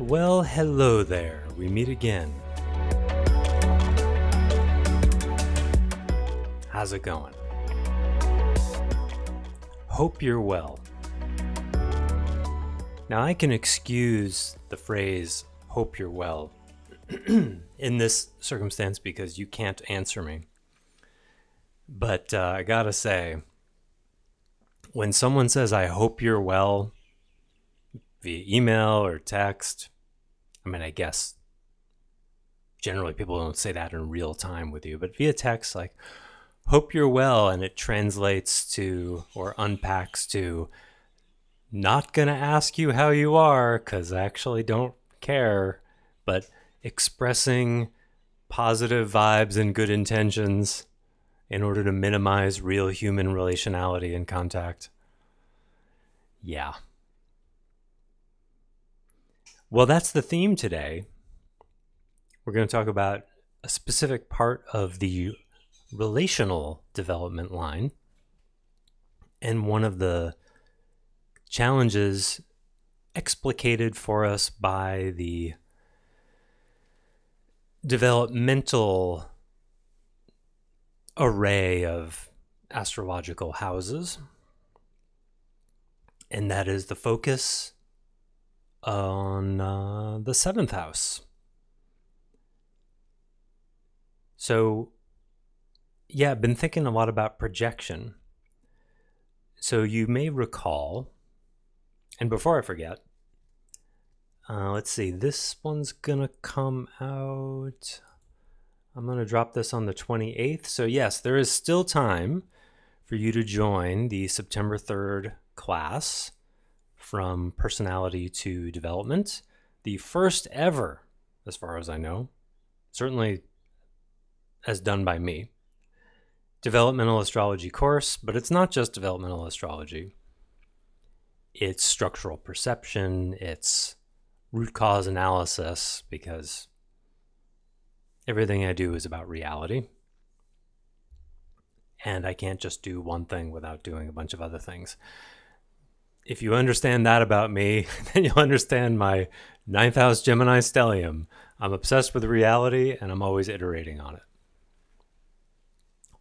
Well, hello there. We meet again. How's it going? Hope you're well. Now, I can excuse the phrase, hope you're well, in this circumstance because you can't answer me. But I gotta say, when someone says, I hope you're well, via email or text, I guess generally people don't say that in real time with you, but via text, like, hope you're well, and it translates to or unpacks to not gonna ask you how you are because I actually don't care, but expressing positive vibes and good intentions in order to minimize real human relationality and contact. Yeah. Well, that's the theme today. We're going to talk about a specific part of the relational development line. And one of the challenges explicated for us by the developmental array of astrological houses. And that is the focus on the seventh house. So, yeah, I've been thinking a lot about projection. So you may recall, and before I forget, let's see, this one's gonna come out, I'm gonna drop this on the 28th. So yes, there is still time for you to join the September 3rd class from personality to development, the first ever, as far as I know, certainly as done by me, developmental astrology course. But it's not just developmental astrology. It's structural perception, it's root cause analysis, because everything I do is about reality. And I can't just do one thing without doing a bunch of other things. If you understand that about me, then you'll understand my 9th house Gemini stellium. I'm obsessed with reality and I'm always iterating on it.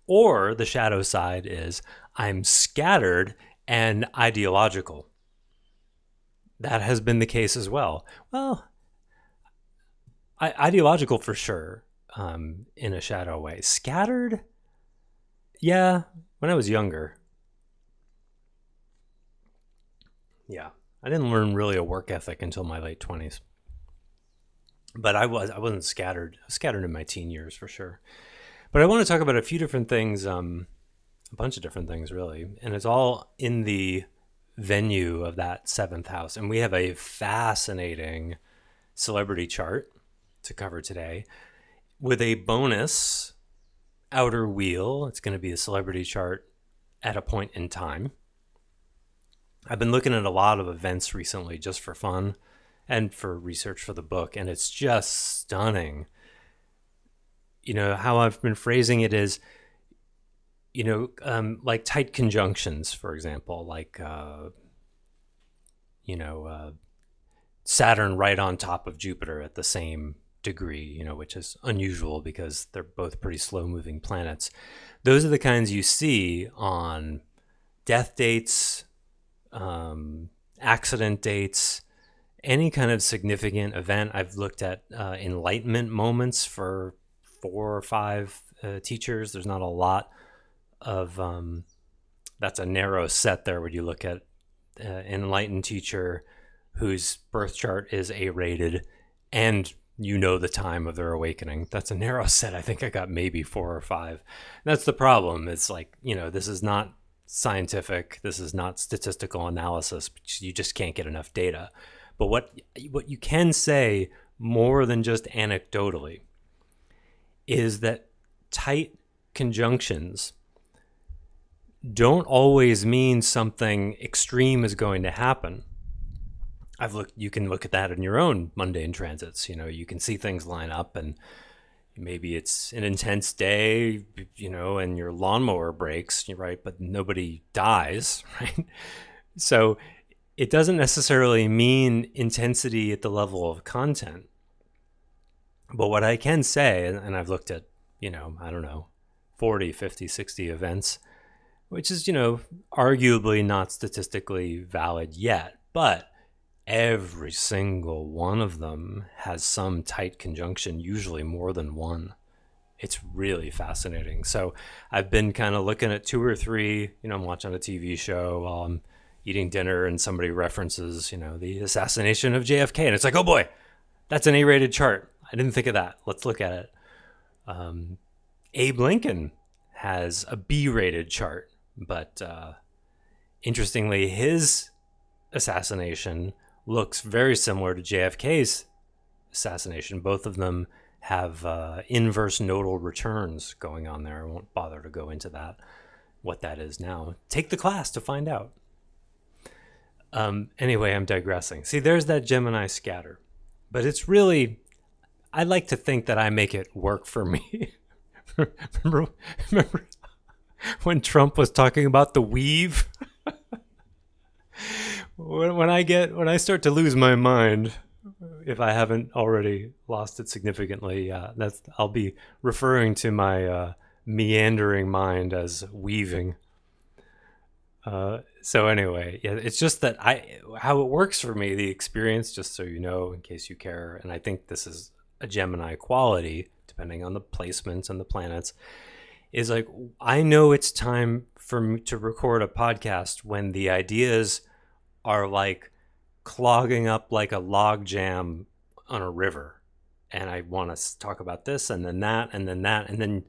Or the shadow side is I'm scattered and ideological. That has been the case as well. Well, ideological for sure, in a shadow way. Scattered? Yeah, when I was younger. Yeah, I didn't learn really a work ethic until my late 20s. But I wasn't scattered. I was scattered in my teen years for sure. But I want to talk about a few different things, a bunch of different things really, and it's all in the venue of that 7th house. And we have a fascinating celebrity chart to cover today with a bonus outer wheel. It's going to be a celebrity chart at a point in time. I've been looking at a lot of events recently just for fun and for research for the book, and it's just stunning. You know, how I've been phrasing it is, like tight conjunctions, for example, like, Saturn right on top of Jupiter at the same degree, which is unusual because they're both pretty slow moving planets. Those are the kinds you see on death dates, accident dates, any kind of significant event. I've looked at enlightenment moments for 4 or 5 teachers. There's not a lot of, that's a narrow set there when you look at an enlightened teacher whose birth chart is A-rated and the time of their awakening. That's a narrow set. I think I got maybe 4 or 5. That's the problem. It's like, this is not scientific. This is not statistical analysis. You just can't get enough data. But what you can say more than just anecdotally is that tight conjunctions don't always mean something extreme is going to happen. You can look at that in your own mundane transits. You can see things line up, and maybe it's an intense day, and your lawnmower breaks, right? But nobody dies, right? So it doesn't necessarily mean intensity at the level of content. But what I can say, and I've looked at, I don't know, 40, 50, 60 events, which is, arguably not statistically valid yet, but every single one of them has some tight conjunction, usually more than one. It's really fascinating. So I've been kind of looking at 2 or 3, I'm watching a TV show while I'm eating dinner and somebody references, the assassination of JFK. And it's like, oh boy, that's an A-rated chart. I didn't think of that. Let's look at it. Abe Lincoln has a B-rated chart, but interestingly, his assassination looks very similar to JFK's assassination. Both of them have inverse nodal returns going on there. I won't bother to go into that, what that is now. Take the class to find out. Anyway, I'm digressing. See, there's that Gemini scatter. But it's really, I like to think that I make it work for me. remember when Trump was talking about the weave? when I start to lose my mind, if I haven't already lost it significantly, I'll be referring to my meandering mind as weaving. So anyway, yeah, it's just that how it works for me, the experience, just so you know, in case you care, and I think this is a Gemini quality, depending on the placements and the planets, is like, I know it's time for me to record a podcast when the ideas are like clogging up like a log jam on a river. And I want to talk about this and then that and then that. And then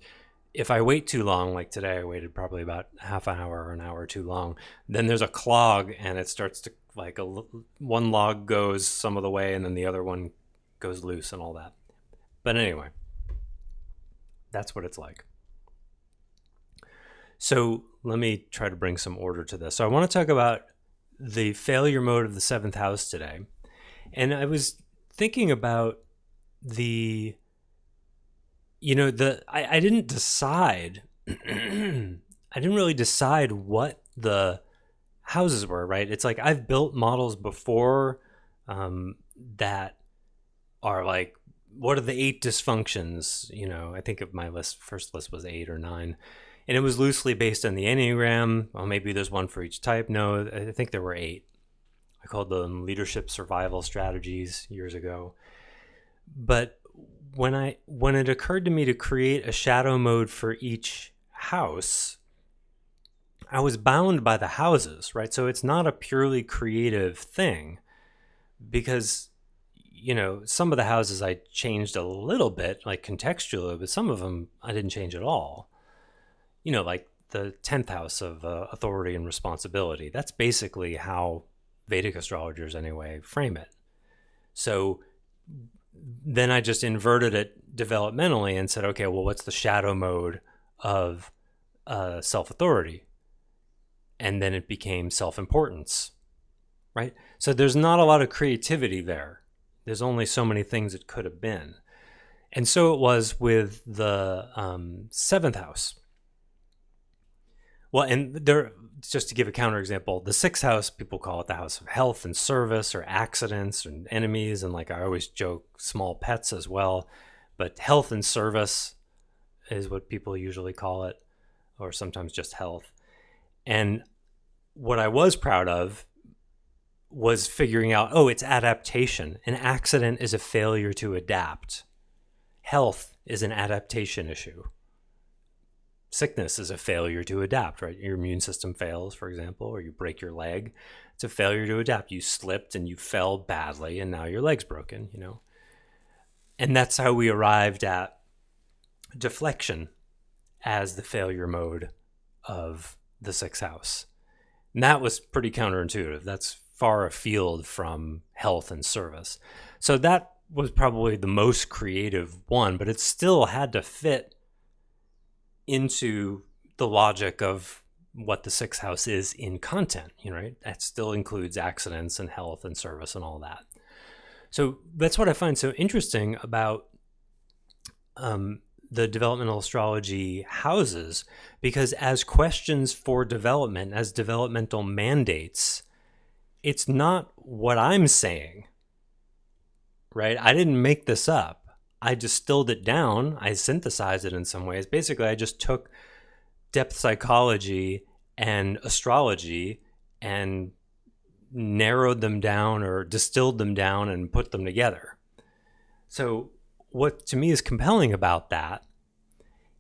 if I wait too long, like today, I waited probably about half an hour or an hour too long, then there's a clog and it starts to like one log goes some of the way and then the other one goes loose and all that. But anyway, that's what it's like. So let me try to bring some order to this. So I want to talk about the failure mode of the 7th house today. And I was thinking about I didn't decide, I didn't really decide what the houses were, right? It's like I've built models before that are like, what are the 8 dysfunctions? I think of my first list was 8 or 9. And it was loosely based on the Enneagram. Well, maybe there's one for each type. No, I think there were 8. I called them leadership survival strategies years ago. But when it occurred to me to create a shadow mode for each house, I was bound by the houses, right? So it's not a purely creative thing because, some of the houses I changed a little bit, like contextually, but some of them I didn't change at all. Like the 10th house of authority and responsibility. That's basically how Vedic astrologers, anyway, frame it. So then I just inverted it developmentally and said, okay, well, what's the shadow mode of self-authority? And then it became self-importance, right? So there's not a lot of creativity there. There's only so many things it could have been. And so it was with the 7th house. Well, and there, just to give a counterexample, the 6th house, people call it the house of health and service or accidents and enemies. And like I always joke, small pets as well. But health and service is what people usually call it, or sometimes just health. And what I was proud of was figuring out, it's adaptation. An accident is a failure to adapt. Health is an adaptation issue. Sickness is a failure to adapt, right? Your immune system fails, for example, or you break your leg. It's a failure to adapt. You slipped and you fell badly and now your leg's broken, And that's how we arrived at deflection as the failure mode of the 6th house. And that was pretty counterintuitive. That's far afield from health and service. So that was probably the most creative one, but it still had to fit into the logic of what the 6th house is in content, right? That still includes accidents and health and service and all that. So that's what I find so interesting about the developmental astrology houses, because as questions for development, as developmental mandates, it's not what I'm saying, right? I didn't make this up. I distilled it down. I synthesized it in some ways. Basically, I just took depth psychology and astrology and narrowed them down or distilled them down and put them together. So what to me is compelling about that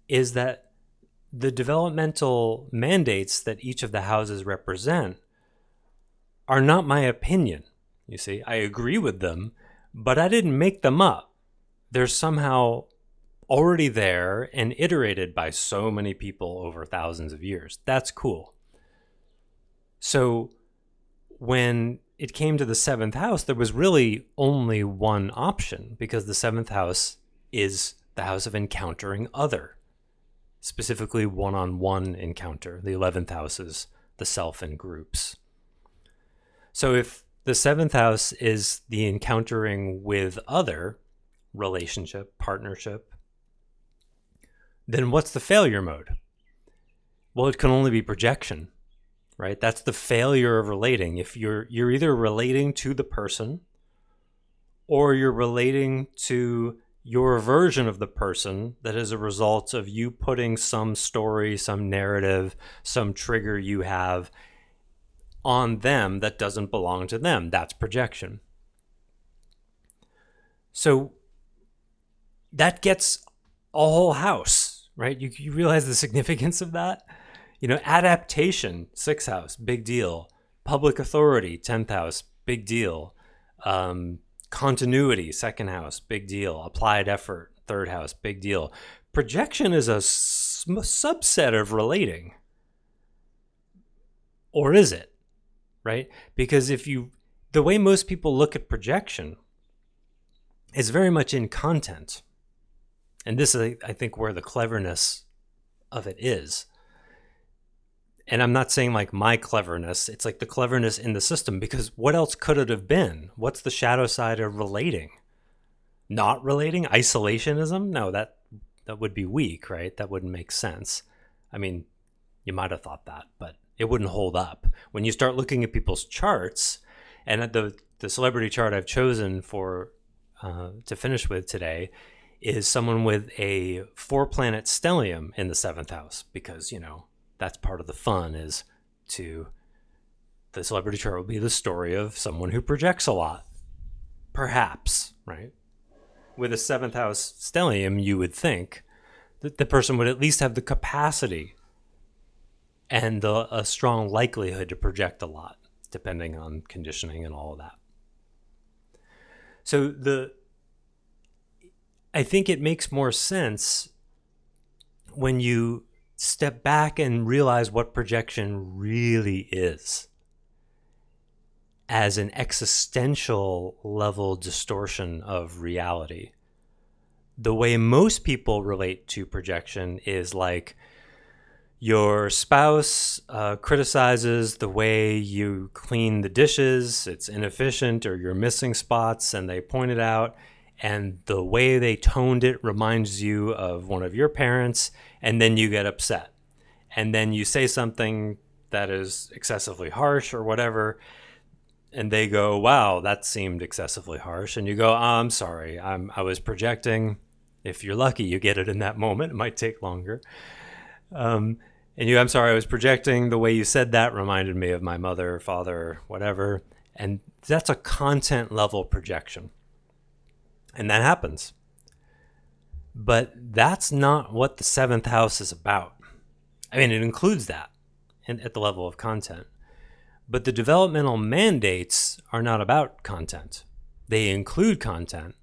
is that the developmental mandates that each of the houses represent are not my opinion. You see, I agree with them, but I didn't make them up. They're somehow already there and iterated by so many people over thousands of years. That's cool. So when it came to the seventh house, there was really only one option, because the seventh house is the house of encountering other, specifically one-on-one encounter. The 11th house is the self and groups. So if the seventh house is the encountering with other, relationship, partnership, then what's the failure mode? Well, it can only be projection, right? That's the failure of relating. If you're either relating to the person or you're relating to your version of the person that is a result of you putting some story, some narrative, some trigger you have on them that doesn't belong to them. That's projection. So that gets a whole house, right? You realize the significance of that? You know, adaptation, 6th house, big deal. Public authority, 10th house, big deal. Continuity, 2nd house, big deal. Applied effort, 3rd house, big deal. Projection is a subset of relating. Or is it? Right? Because the way most people look at projection is very much in content. And this is, I think, where the cleverness of it is. And I'm not saying like my cleverness, it's like the cleverness in the system, because what else could it have been? What's the shadow side of relating? Not relating? Isolationism? No, that would be weak, right? That wouldn't make sense. I mean, you might have thought that, but it wouldn't hold up. When you start looking at people's charts, and the celebrity chart I've chosen for to finish with today is someone with a 4-planet stellium in the 7th house, because, you know, that's part of the fun, is the celebrity chart will be the story of someone who projects a lot. Perhaps, right? With a 7th house stellium, you would think that the person would at least have the capacity and a strong likelihood to project a lot, depending on conditioning and all of that. So I think it makes more sense when you step back and realize what projection really is, as an existential level distortion of reality. The way most people relate to projection is like your spouse criticizes the way you clean the dishes, it's inefficient, or you're missing spots, and they point it out, and the way they toned it reminds you of one of your parents, and then you get upset. And then you say something that is excessively harsh or whatever, and they go, wow, that seemed excessively harsh. And you go, I'm sorry, I was projecting. If you're lucky, you get it in that moment. It might take longer. I'm sorry, I was projecting. The way you said that reminded me of my mother, father, whatever. And that's a content level projection. And that happens. But that's not what the 7th house is about. I mean, it includes that at the level of content. But the developmental mandates are not about content. They include content.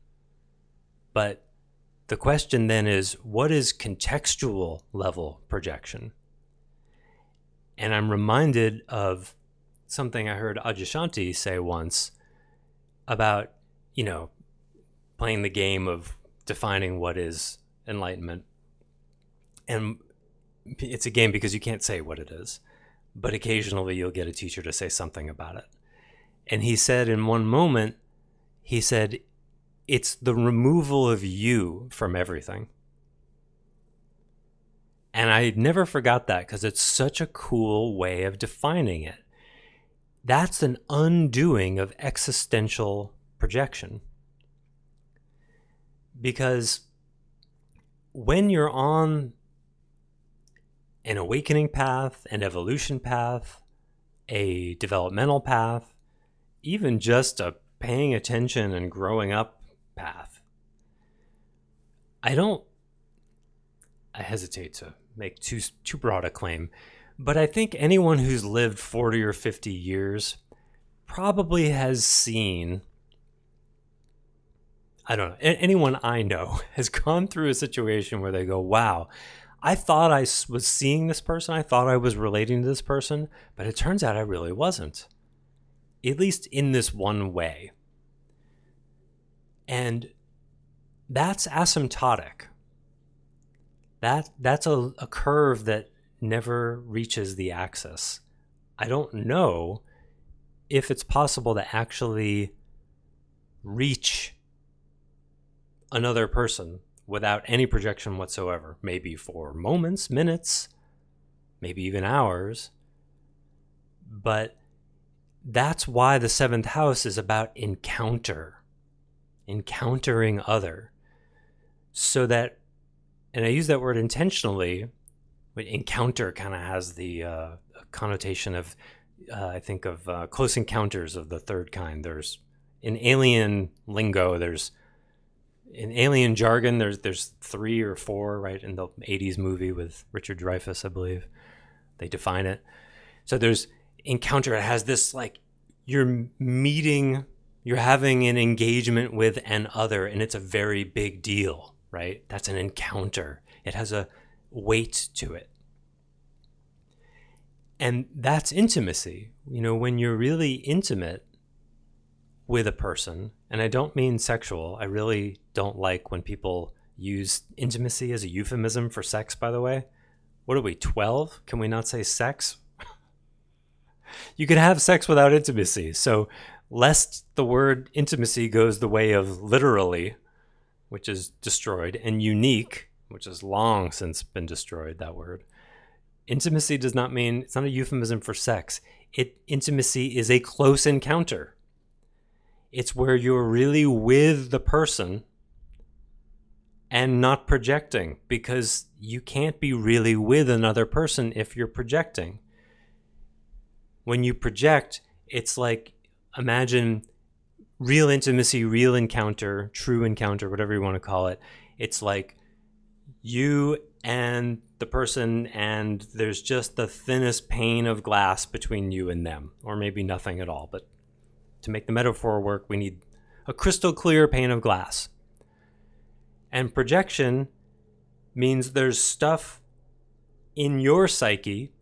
But the question then is, what is contextual level projection? And I'm reminded of something I heard Adyashanti say once about, playing the game of defining what is enlightenment. And it's a game because you can't say what it is, but occasionally you'll get a teacher to say something about it. And he said in one moment, it's the removal of you from everything. And I never forgot that, because it's such a cool way of defining it. that's an undoing of existential projection. Because when you're on an awakening path, an evolution path, a developmental path, even just a paying attention and growing up path, I hesitate to make too broad a claim, but I think anyone who's lived 40 or 50 years probably has seen, I don't know, anyone I know has gone through a situation where they go, wow, I thought I was seeing this person, I thought I was relating to this person, but it turns out I really wasn't. At least in this one way. And that's asymptotic. That's a curve that never reaches the axis. I don't know if it's possible to actually reach another person without any projection whatsoever. Maybe for moments, minutes, maybe even hours. But that's why the seventh house is about encountering other. So that, and I use that word intentionally, but encounter kind of has the connotation of, I think of Close Encounters of the Third Kind. There's, in alien lingo, in alien jargon, there's 3 or 4, right? In the 80s movie with Richard Dreyfuss, I believe, they define it. So there's encounter. It has this, like, you're having an engagement with an other, and it's a very big deal, right? That's an encounter. It has a weight to it. And that's intimacy. When you're really intimate with a person, and I don't mean sexual. I really don't like when people use intimacy as a euphemism for sex, by the way. What are we, 12? Can we not say sex? You can have sex without intimacy. So lest the word intimacy goes the way of literally, which is destroyed, and unique, which has long since been destroyed, that word. Intimacy does not mean, it's not a euphemism for sex. Intimacy is a close encounter. It's where you're really with the person and not projecting, because you can't be really with another person if you're projecting. When you project, it's like, imagine real intimacy, real encounter, true encounter, whatever you want to call it. It's like you and the person, and there's just the thinnest pane of glass between you and them, or maybe nothing at all. But to make the metaphor work, we need a crystal clear pane of glass. And projection means there's stuff in your psyche,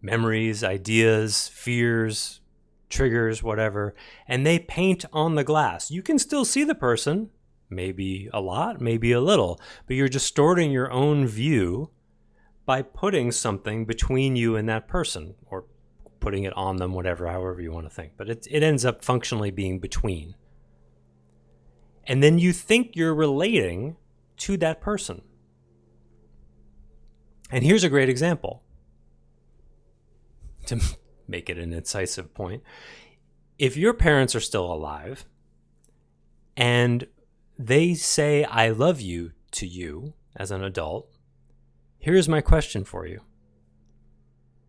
memories, ideas, fears, triggers, whatever, and they paint on the glass. You can still see the person, maybe a lot, maybe a little, but you're distorting your own view by putting something between you and that person, or putting it on them, whatever, however you want to think. But it ends up functionally being between. And then you think you're relating to that person. And here's a great example to make it an incisive point. If your parents are still alive and they say, I love you to you as an adult, here's my question for you.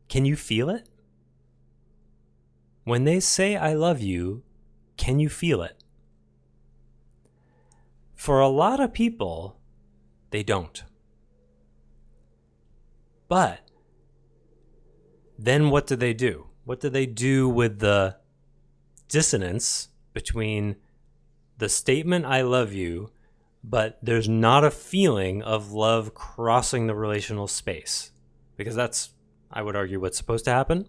Can you feel it? When they say, I love you, can you feel it? For a lot of people, they don't. But then what do they do? What do they do with the dissonance between the statement, I love you, but there's not a feeling of love crossing the relational space? Because that's, I would argue, what's supposed to happen.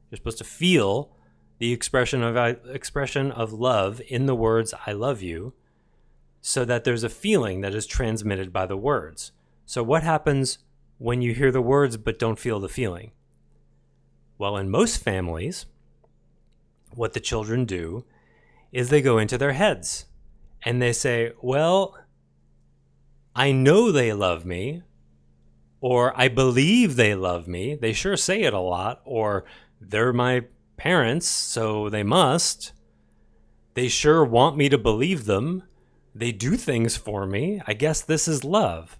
You're supposed to feel the expression of love in the words, I love you, so that there's a feeling that is transmitted by the words. So what happens when you hear the words but don't feel the feeling? Well, in most families, what the children do is they go into their heads and they say, well, I know they love me, or I believe they love me. They sure say it a lot, or they're my parents, so they must. They sure want me to believe them. They do things for me. I guess this is love.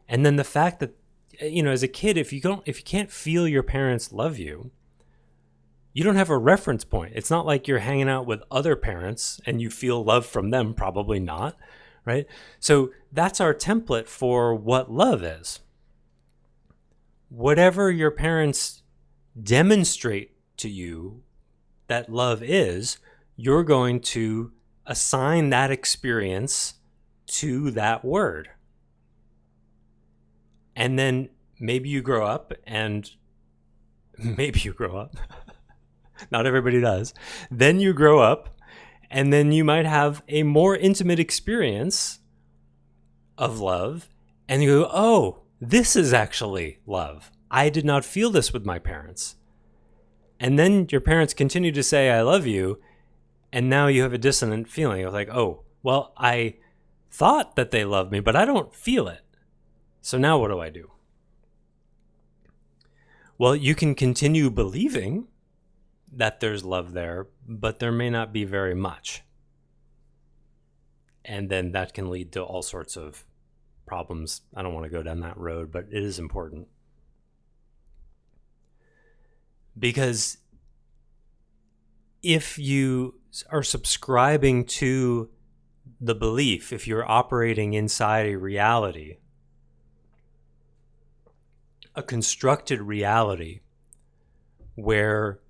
And then the fact that, as a kid, if you can't feel your parents love you, you don't have a reference point. It's not like you're hanging out with other parents and you feel love from them. Probably not, right? So that's our template for what love is. Whatever your parents demonstrate to you that love is, you're going to assign that experience to that word. And then maybe you grow up not everybody does. Then you grow up and then you might have a more intimate experience of love and you go, oh, this is actually love. I did not feel this with my parents. And then your parents continue to say, I love you. And now you have a dissonant feeling of like, oh, well, I thought that they loved me, but I don't feel it. So now what do I do? Well, you can continue believing that there's love there, but there may not be very much. And then that can lead to all sorts of problems. I don't want to go down that road, but it is important. Because if you are subscribing to the belief, if you're operating inside a reality, a constructed reality where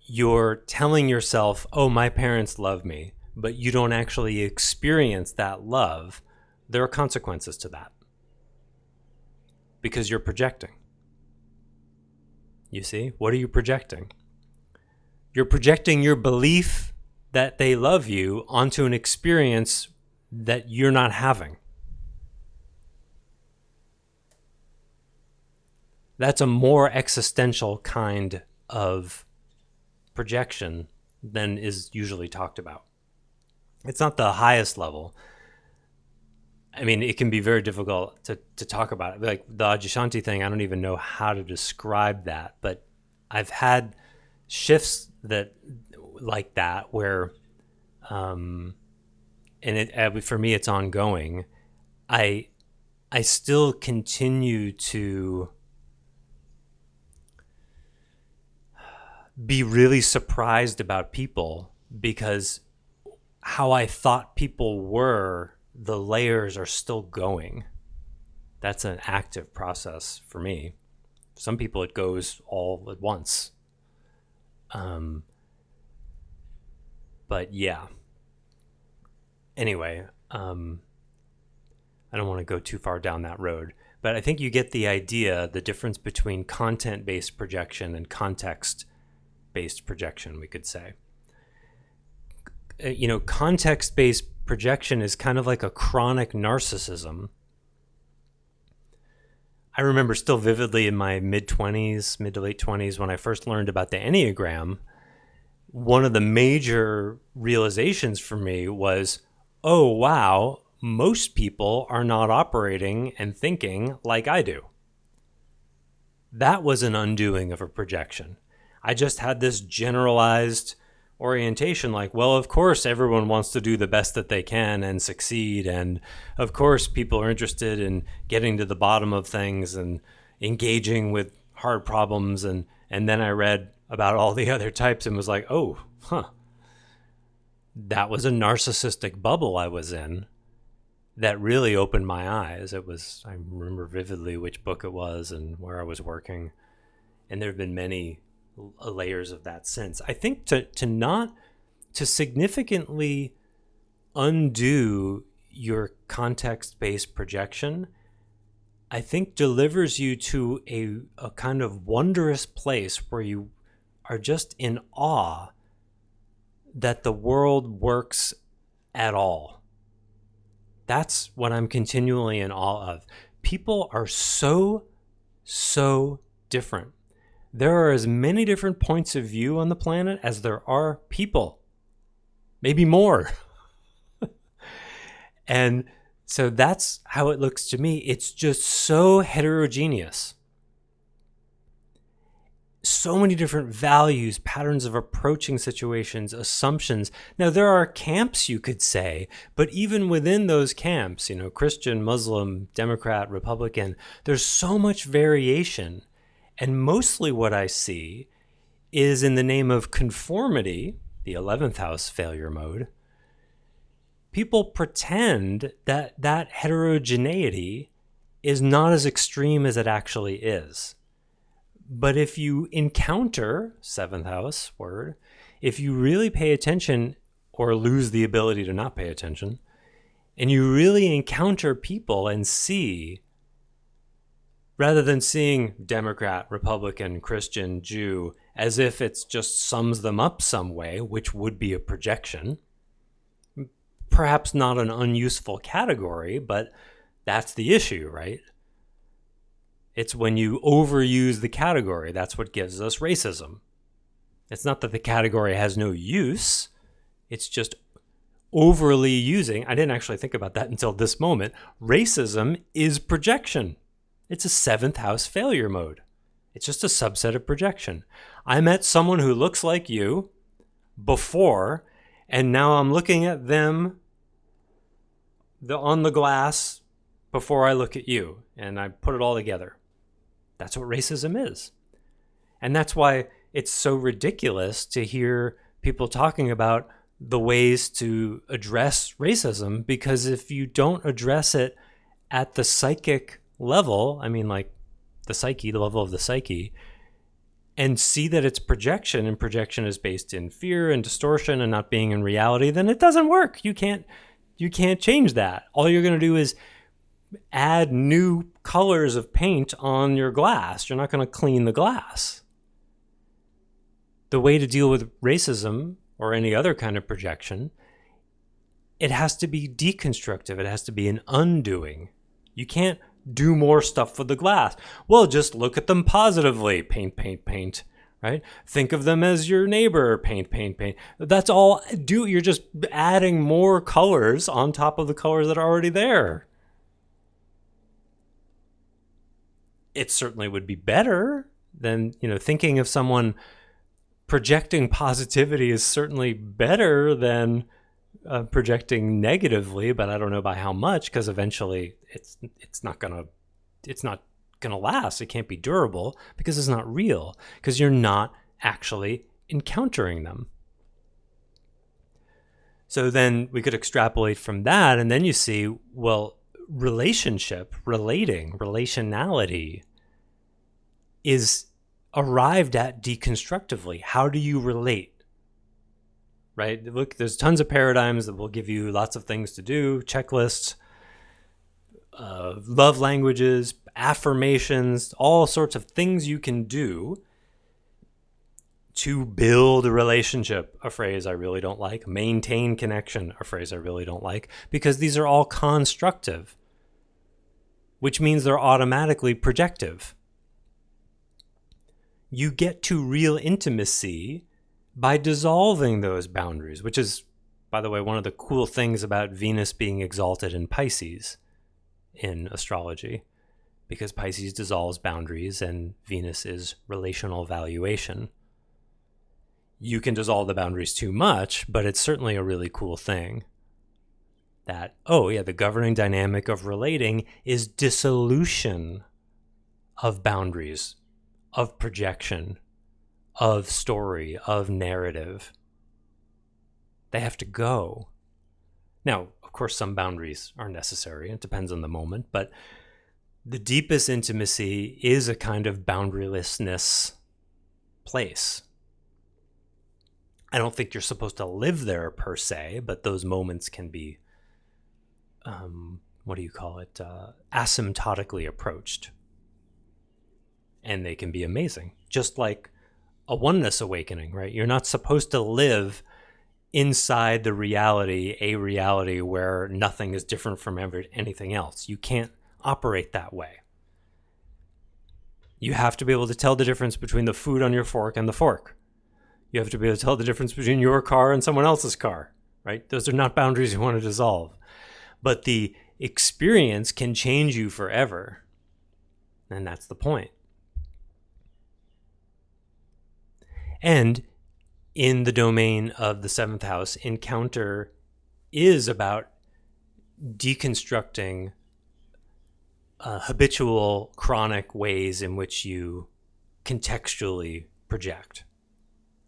you're telling yourself, oh, my parents love me, but you don't actually experience that love, there are consequences to that because you're projecting. You see, what are you projecting? You're projecting your belief that they love you onto an experience that you're not having. That's a more existential kind of projection than is usually talked about. It's not the highest level. I mean, it can be very difficult to talk about it. Like the Ajishanti thing, I don't even know how to describe that, but I've had shifts that like that where, and it for me, it's ongoing. I still continue to be really surprised about people because how I thought people were, the layers are still going. That's an active process for me. Some people it goes all at once. But yeah. Anyway, I don't want to go too far down that road, but I think you get the idea, the difference between content-based projection and context-based projection, we could say. Context-based projection is kind of like a chronic narcissism. I remember still vividly in my mid to late 20s, when I first learned about the Enneagram, one of the major realizations for me was, oh, wow, most people are not operating and thinking like I do. That was an undoing of a projection. I just had this generalized orientation like, well, of course everyone wants to do the best that they can and succeed, and of course people are interested in getting to the bottom of things and engaging with hard problems, and then I read about all the other types and was like, oh, that was a narcissistic bubble I was in that really opened my eyes. I remember vividly which book it was and where I was working, and there have been many layers of that since. I think to significantly undo your context-based projection, I think delivers you to a kind of wondrous place where you are just in awe that the world works at all. That's what I'm continually in awe of. People are so different. There are as many different points of view on the planet as there are people, maybe more. And so that's how it looks to me. It's just so heterogeneous. so many different values, patterns of approaching situations, assumptions. Now, there are camps, you could say, but even within those camps, Christian, Muslim, Democrat, Republican, there's so much variation. And mostly what I see is in the name of conformity, the 11th house failure mode, people pretend that that heterogeneity is not as extreme as it actually is. But if you encounter, 7th house word, if you really pay attention or lose the ability to not pay attention, and you really encounter people and see, rather than seeing Democrat, Republican, Christian, Jew, as if it just sums them up some way, which would be a projection, perhaps not an unuseful category, but that's the issue, right? It's when you overuse the category, that's what gives us racism. It's not that the category has no use, it's just overly using. I didn't actually think about that until this moment. Racism is projection. It's a 7th house failure mode. It's just a subset of projection. I met someone who looks like you before, and now I'm looking at them on the glass before I look at you, and I put it all together. That's what racism is. And that's why it's so ridiculous to hear people talking about the ways to address racism, because if you don't address it at the psychic level, I mean like the psyche, the level of the psyche, and see that it's projection, and projection is based in fear and distortion and not being in reality, then it doesn't work. You can't change that. All you're going to do is add new colors of paint on your glass. You're not going to clean the glass. The way to deal with racism or any other kind of projection, it has to be deconstructive. It has to be an undoing. You can't do more stuff with the glass. Well, just look at them positively. Paint, paint, paint, right? Think of them as your neighbor. Paint, paint, paint. That's all. You're just adding more colors on top of the colors that are already there. It certainly would be better than, thinking of someone projecting positivity is certainly better than projecting negatively, but I don't know by how much, because eventually it's not gonna last. It can't be durable because it's not real, because you're not actually encountering them. So then we could extrapolate from that, and then you see, well, relationality is arrived at deconstructively. How do you relate? Right? Look, there's tons of paradigms that will give you lots of things to do, checklists, love languages, affirmations, all sorts of things you can do to build a relationship, a phrase I really don't like, maintain connection, a phrase I really don't like, because these are all constructive, which means they're automatically projective. You get to real intimacy by dissolving those boundaries, which is, by the way, one of the cool things about Venus being exalted in Pisces in astrology, because Pisces dissolves boundaries and Venus is relational valuation. You can dissolve the boundaries too much, but it's certainly a really cool thing. That, the governing dynamic of relating is dissolution of boundaries, of projection, of story, of narrative. They have to go. Now, of course, some boundaries are necessary. It depends on the moment, but the deepest intimacy is a kind of boundarylessness place. I don't think you're supposed to live there per se, but those moments can be asymptotically approached. And they can be amazing. Just like a oneness awakening, right? You're not supposed to live inside a reality where nothing is different from anything else. You can't operate that way. You have to be able to tell the difference between the food on your fork and the fork. You have to be able to tell the difference between your car and someone else's car, right? Those are not boundaries you want to dissolve. But the experience can change you forever. And that's the point. And in the domain of the seventh house, encounter is about deconstructing habitual, chronic ways in which you contextually project.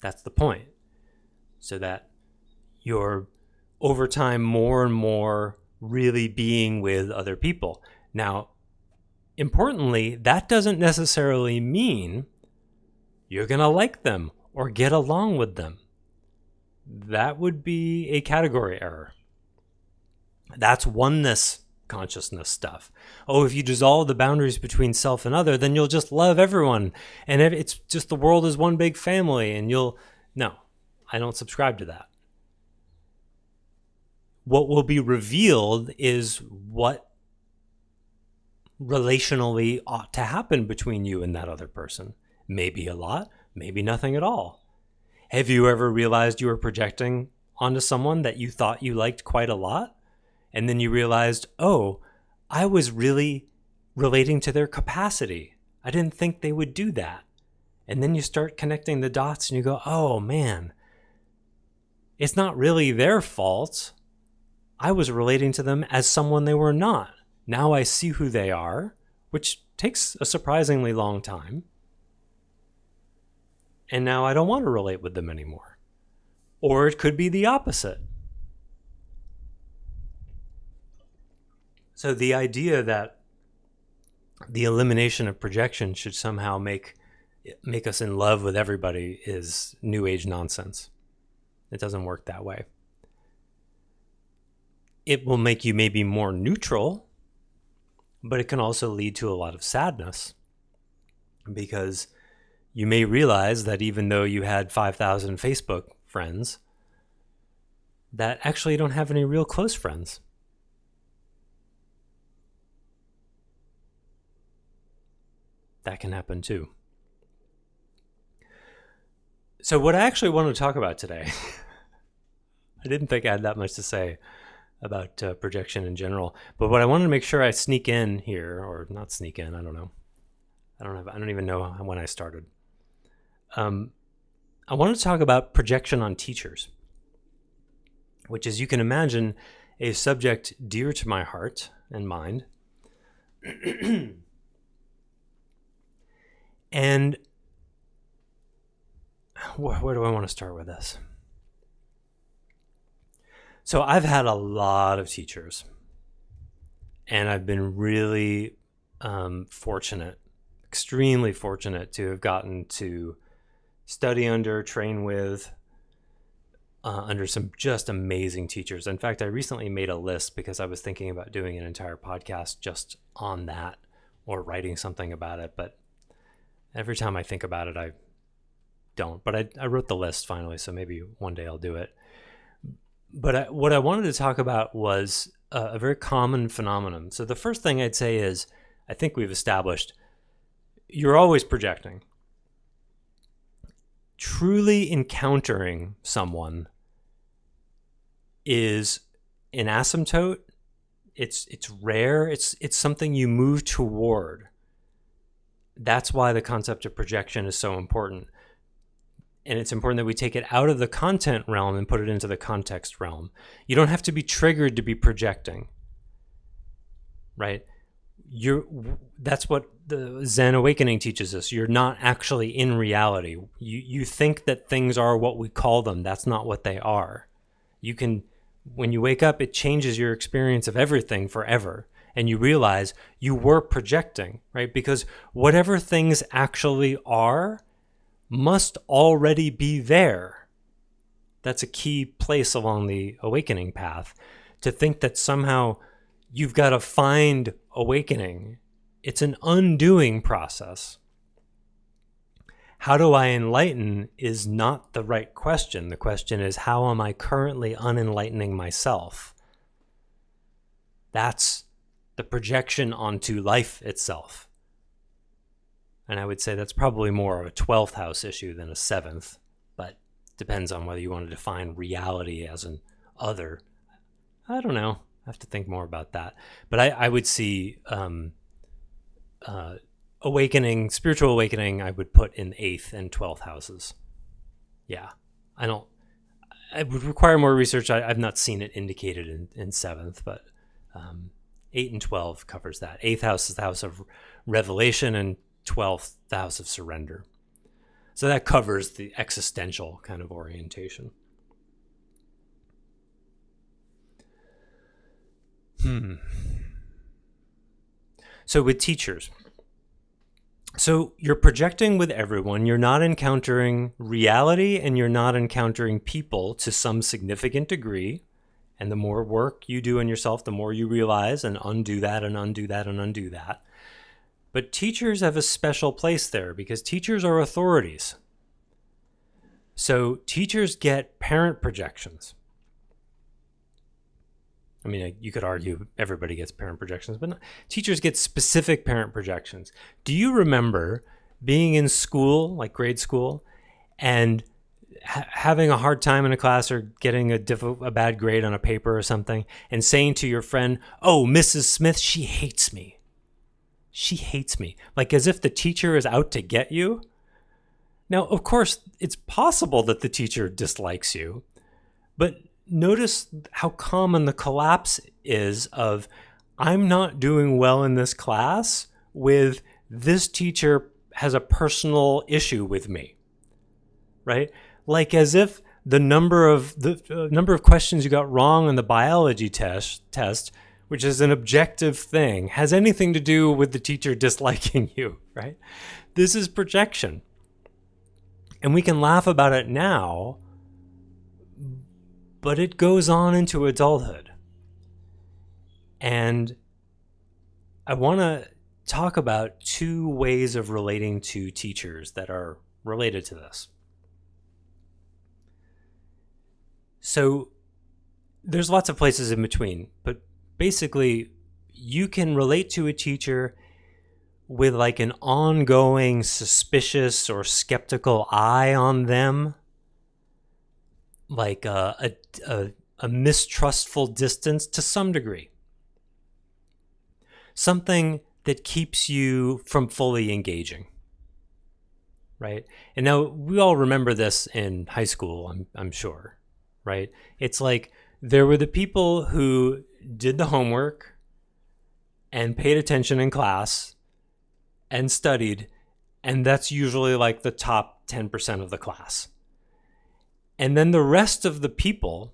That's the point. So that you're over time more and more really being with other people. Now, importantly, that doesn't necessarily mean you're going to like them or get along with them. That would be a category error. That's oneness consciousness stuff. Oh, if you dissolve the boundaries between self and other, then you'll just love everyone. And it's just the world is one big family and no, I don't subscribe to that. What will be revealed is what relationally ought to happen between you and that other person. Maybe a lot, maybe nothing at all. Have you ever realized you were projecting onto someone that you thought you liked quite a lot? And then you realized, oh, I was really relating to their capacity. I didn't think they would do that. And then you start connecting the dots and you go, oh man, it's not really their fault. I was relating to them as someone they were not. Now I see who they are, which takes a surprisingly long time. And now I don't want to relate with them anymore. Or it could be the opposite. So the idea that the elimination of projection should somehow make us in love with everybody is New Age nonsense. It doesn't work that way. It will make you maybe more neutral, but it can also lead to a lot of sadness because you may realize that even though you had 5,000 Facebook friends, that actually you don't have any real close friends. That can happen too. So what I actually want to talk about today, I didn't think I had that much to say about projection in general, but what I wanted to make sure I sneak in here, or not sneak in, I don't know. I don't even know when I started. I want to talk about projection on teachers, which, as you can imagine, a subject dear to my heart and mind. And where do I want to start with this? So I've had a lot of teachers, and I've been really fortunate, extremely fortunate to have gotten to study under, train with, under some just amazing teachers. In fact, I recently made a list because I was thinking about doing an entire podcast just on that or writing something about it. But every time I think about it, I don't. But I wrote the list finally, so maybe one day I'll do it. But what I wanted to talk about was a very common phenomenon. So the first thing I'd say is, I think we've established, you're always projecting. Truly encountering someone is an asymptote. It's rare. It's something you move toward. That's why the concept of projection is so important. And it's important that we take it out of the content realm and put it into the context realm. You don't have to be triggered to be projecting, right? That's what the Zen awakening teaches us. You're not actually in reality. You think that things are what we call them. That's not what they are. When you wake up, it changes your experience of everything forever. And you realize you were projecting, right? Because whatever things actually are must already be there. That's a key place along the awakening path. To think that somehow you've got to find awakening. It's an undoing process. How do I enlighten is not the right question. The question is, how am I currently unenlightening myself? That's the projection onto life itself. And I would say that's probably more of a 12th house issue than a 7th, but depends on whether you want to define reality as an other. I don't know. I have to think more about that. But I would see awakening, spiritual awakening, I would put in 8th and 12th houses. Yeah, I don't. It would require more research. I've not seen it indicated in seventh, but 8 and 12 covers that. Eighth house is the house of revelation, and 12th, the house of surrender. So that covers the existential kind of orientation. So with teachers, so you're projecting with everyone. You're not encountering reality, and you're not encountering people to some significant degree. And the more work you do in yourself, the more you realize and undo that and undo that and undo that. But teachers have a special place there because teachers are authorities. So teachers get parent projections. I mean, you could argue everybody gets parent projections, but teachers get specific parent projections. Do you remember being in school, like grade school, and having a hard time in a class or getting a bad grade on a paper or something and saying to your friend, "Oh, Mrs. Smith, she hates me. She hates me." Like as if the teacher is out to get you. Now, of course, it's possible that the teacher dislikes you, but notice how common the collapse is of, I'm not doing well in this class, with this teacher has a personal issue with me, right? Like as if the number of questions you got wrong on the biology test, which is an objective thing, has anything to do with the teacher disliking you, right? This is projection. And we can laugh about it now, but it goes on into adulthood. And I want to talk about two ways of relating to teachers that are related to this. So there's lots of places in between, but basically you can relate to a teacher with like an ongoing suspicious or skeptical eye on them, like a mistrustful distance to some degree. Something that keeps you from fully engaging, right? And now we all remember this in high school, I'm sure, right? It's like there were the people who did the homework and paid attention in class and studied, and that's usually like the top 10% of the class. And then the rest of the people,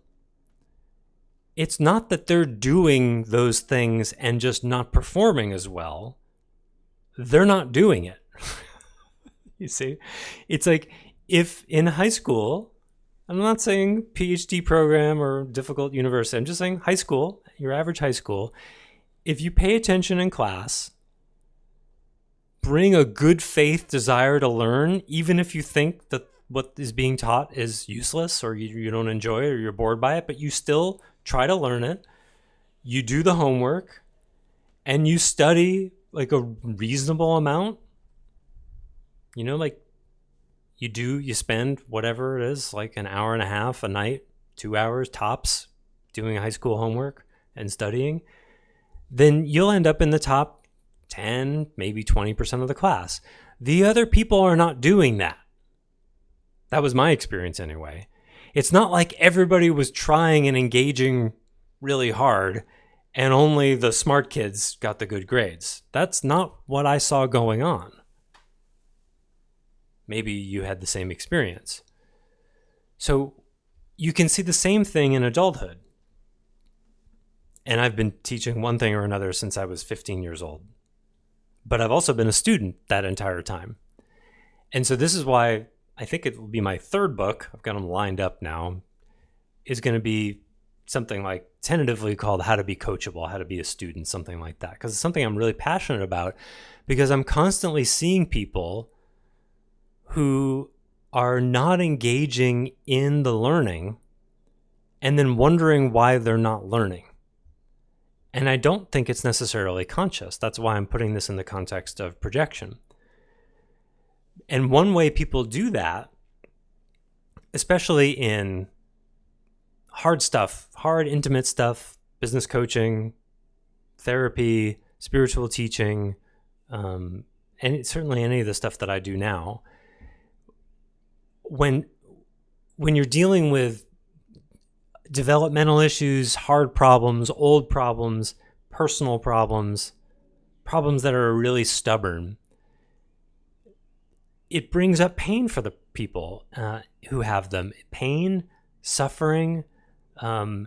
it's not that they're doing those things and just not performing as well. They're not doing it. You see? It's like if in high school, I'm not saying PhD program or difficult university, I'm just saying high school, your average high school, if you pay attention in class, bring a good faith desire to learn, even if you think that what is being taught is useless or you don't enjoy it or you're bored by it, but you still try to learn it. You do the homework and you study like a reasonable amount. You know, like you spend whatever it is, like an hour and a half a night, 2 hours tops, doing high school homework and studying, then you'll end up in the top 10, maybe 20% of the class. The other people are not doing that. That was my experience anyway. It's not like everybody was trying and engaging really hard and only the smart kids got the good grades. That's not what I saw going on. Maybe you had the same experience. So you can see the same thing in adulthood. And I've been teaching one thing or another since I was 15 years old. But I've also been a student that entire time. And so this is why I think it will be my third book. I've got them lined up now. Is going to be something like tentatively called How to Be Coachable, How to Be a Student, something like that. Because it's something I'm really passionate about, because I'm constantly seeing people who are not engaging in the learning and then wondering why they're not learning. And I don't think it's necessarily conscious. That's why I'm putting this in the context of projection. And one way people do that, especially in hard stuff, hard, intimate stuff, business coaching, therapy, spiritual teaching, and certainly any of the stuff that I do now, when when you're dealing with developmental issues, hard problems, old problems, personal problems, problems that are really stubborn, it brings up pain for the people who have them. Pain, suffering, and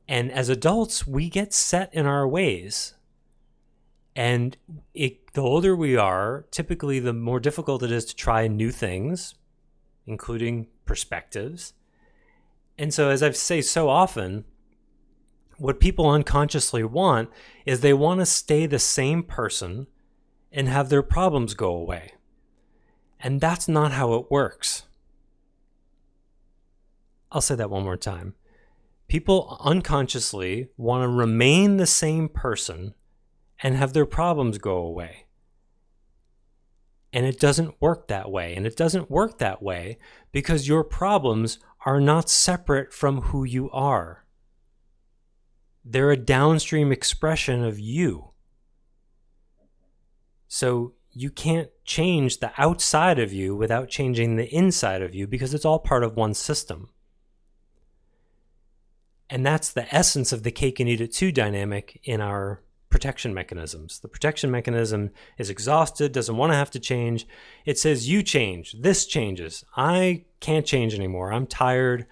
as adults, we get set in our ways. And the older we are, typically the more difficult it is to try new things, including perspectives. And so, as I say so often, what people unconsciously want is they want to stay the same person and have their problems go away. And that's not how it works. I'll say that one more time. People unconsciously want to remain the same person and have their problems go away. And it doesn't work that way. And it doesn't work that way because your problems are not separate from who you are. They're a downstream expression of you. So you can't change the outside of you without changing the inside of you because it's all part of one system. And that's the essence of the cake and eat it too dynamic in our protection mechanisms. The protection mechanism is exhausted, doesn't want to have to change. It says, you change, this changes. I can't change anymore. I'm tired.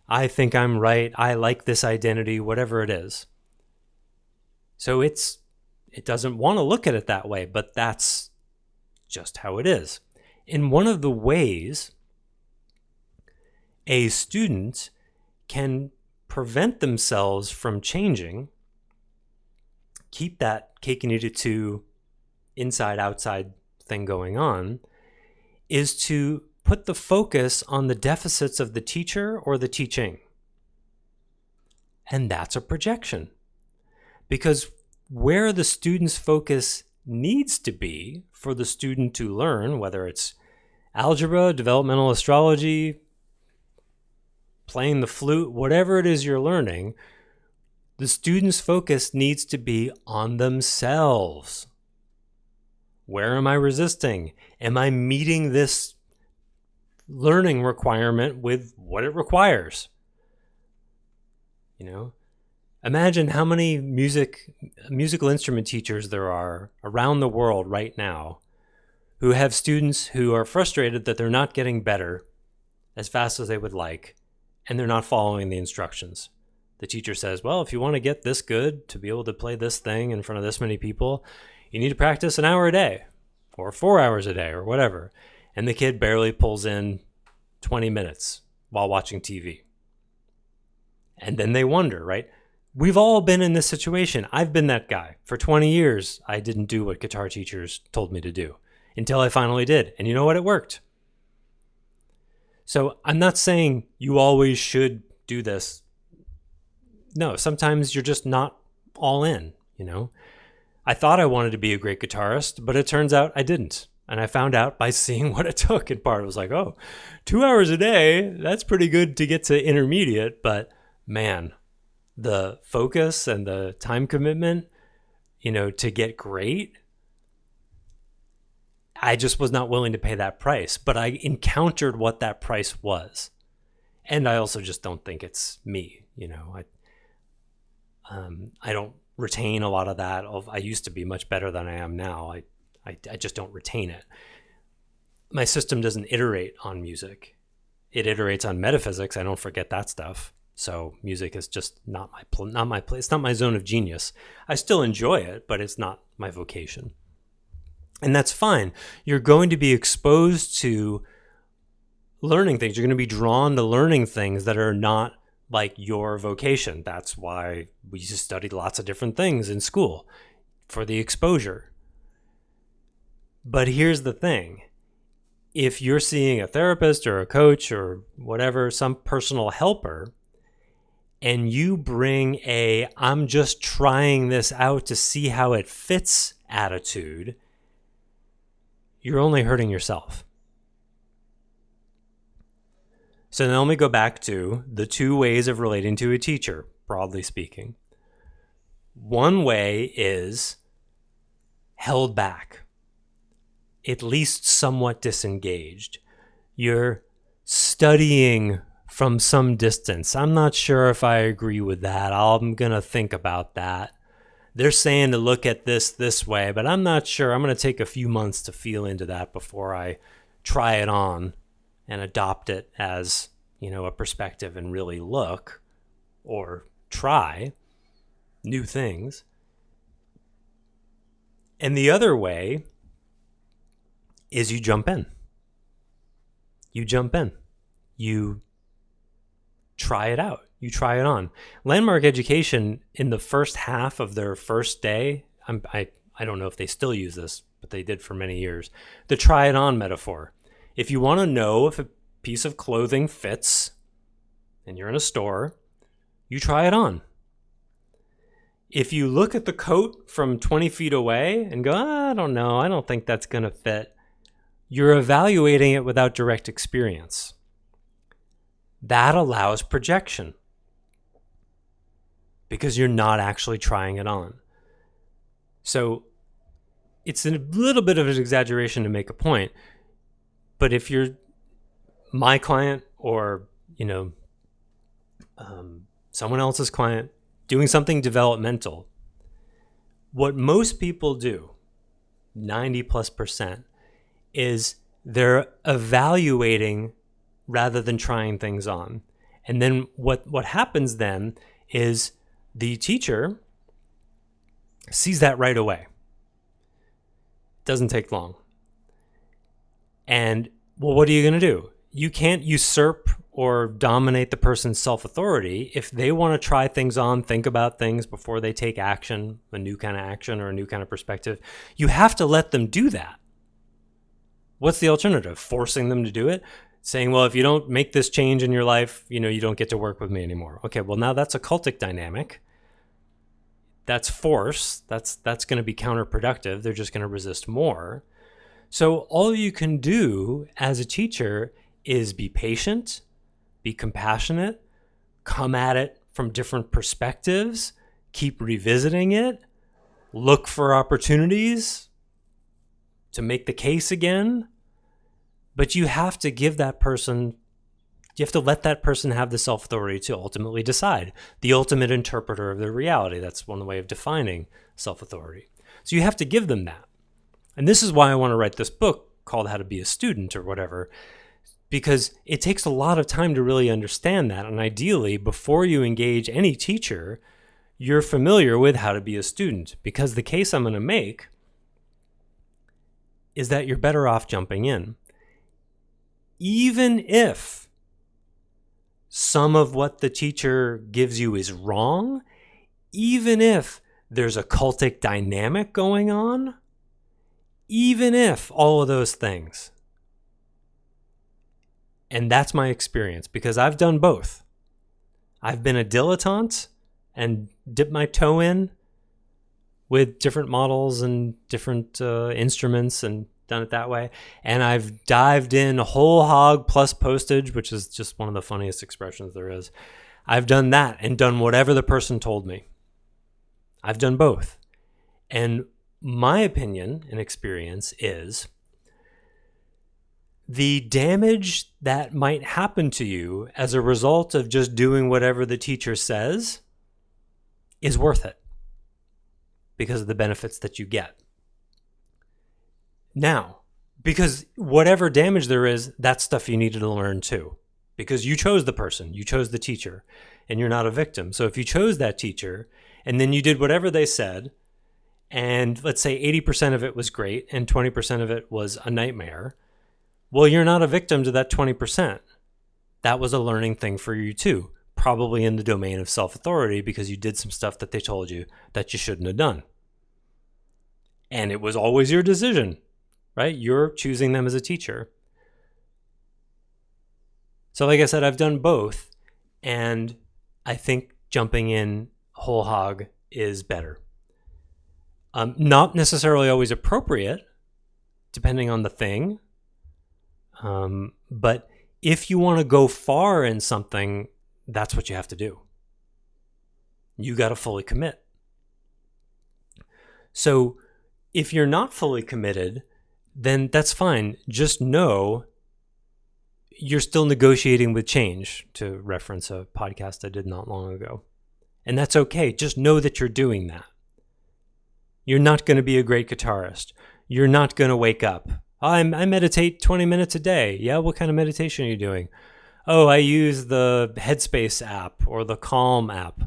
I think I'm right. I like this identity, whatever it is. So it doesn't want to look at it that way, but that's just how it is. In one of the ways a student can prevent themselves from changing, keep that cake and eat it too inside outside thing going on, is to put the focus on the deficits of the teacher or the teaching. And that's a projection. Because where the student's focus needs to be for the student to learn, whether it's algebra, developmental astrology, playing the flute, whatever it is you're learning, the student's focus needs to be on themselves. Where am I resisting? Am I meeting this learning requirement with what it requires? You know, imagine how many musical instrument teachers there are around the world right now who have students who are frustrated that they're not getting better as fast as they would like, and they're not following the instructions. The teacher says, well, if you want to get this good to be able to play this thing in front of this many people, you need to practice an hour a day or 4 hours a day or whatever. And the kid barely pulls in 20 minutes while watching TV. And then they wonder, right? We've all been in this situation. I've been that guy. For 20 years, I didn't do what guitar teachers told me to do until I finally did. And you know what? It worked. So I'm not saying you always should do this. No, sometimes you're just not all in, you know. I thought I wanted to be a great guitarist, but it turns out I didn't. And I found out by seeing what it took. In part, it was like, oh, 2 hours a day, that's pretty good to get to intermediate. But man, the focus and the time commitment, you know, to get great, I just was not willing to pay that price. But I encountered what that price was. And I also just don't think it's me, you know. I don't retain a lot of that. I used to be much better than I am now. I just don't retain it. My system doesn't iterate on music. It iterates on metaphysics. I don't forget that stuff. So music is just not my place. It's not my zone of genius. I still enjoy it, but it's not my vocation. And that's fine. You're going to be exposed to learning things. You're going to be drawn to learning things that are not like your vocation. That's why we just studied lots of different things in school for the exposure. But here's the thing. If you're seeing a therapist or a coach or whatever, some personal helper, and you bring I'm just trying this out to see how it fits attitude, you're only hurting yourself. So now let me go back to the two ways of relating to a teacher, broadly speaking. One way is held back, at least somewhat disengaged. You're studying from some distance. I'm not sure if I agree with that. I'm going to think about that. They're saying to look at this way, but I'm not sure. I'm going to take a few months to feel into that before I try it on and adopt it as, a perspective and really look or try new things. And the other way is you jump in. You jump in. You try it out. You try it on. Landmark Education, in the first half of their first day, I don't know if they still use this, but they did for many years, the try it on metaphor. If you want to know if a piece of clothing fits and you're in a store, you try it on. If you look at the coat from 20 feet away and go, I don't know, I don't think that's going to fit, you're evaluating it without direct experience. That allows projection because you're not actually trying it on. So it's a little bit of an exaggeration to make a point, but if you're my client or, someone else's client doing something developmental, what most people do, 90+%, is they're evaluating rather than trying things on. And then what happens then is the teacher sees that right away. It doesn't take long. And what are you going to do? You can't usurp or dominate the person's self-authority. If they want to try things on, think about things before they take action, a new kind of action or a new kind of perspective, you have to let them do that. What's the alternative? Forcing them to do it? Saying, well, if you don't make this change in your life, you don't get to work with me anymore. Okay, well, now that's a cultic dynamic. That's force. That's going to be counterproductive. They're just going to resist more. So all you can do as a teacher is be patient, be compassionate, come at it from different perspectives, keep revisiting it, look for opportunities to make the case again. But you have to give that person, you have to let that person have the self-authority to ultimately decide, the ultimate interpreter of their reality. That's one way of defining self-authority. So you have to give them that. And this is why I want to write this book called How to Be a Student or whatever, because it takes a lot of time to really understand that. And ideally, before you engage any teacher, you're familiar with how to be a student, because the case I'm going to make is that you're better off jumping in. Even if some of what the teacher gives you is wrong, even if there's a cultic dynamic going on, even if all of those things. And that's my experience, because I've done both. I've been a dilettante and dipped my toe in with different models and different instruments and done it that way. And I've dived in whole hog plus postage, which is just one of the funniest expressions there is. I've done that and done whatever the person told me. I've done both. And my opinion and experience is the damage that might happen to you as a result of just doing whatever the teacher says is worth it because of the benefits that you get. Now, because whatever damage there is, that's stuff you needed to learn too. Because you chose the person, you chose the teacher, and you're not a victim. So if you chose that teacher, and then you did whatever they said, and let's say 80% of it was great, and 20% of it was a nightmare, well, you're not a victim to that 20%. That was a learning thing for you too, probably in the domain of self-authority, because you did some stuff that they told you that you shouldn't have done. And it was always your decision. Right? You're choosing them as a teacher. So like I said, I've done both, and I think jumping in whole hog is better. Not necessarily always appropriate, depending on the thing. But if you want to go far in something, that's what you have to do. You got to fully commit. So if you're not fully committed, then that's fine. Just know you're still negotiating with change, to reference a podcast I did not long ago. And that's okay. Just know that you're doing that. You're not going to be a great guitarist. You're not going to wake up. I meditate 20 minutes a day. Yeah, what kind of meditation are you doing? Oh, I use the Headspace app or the Calm app.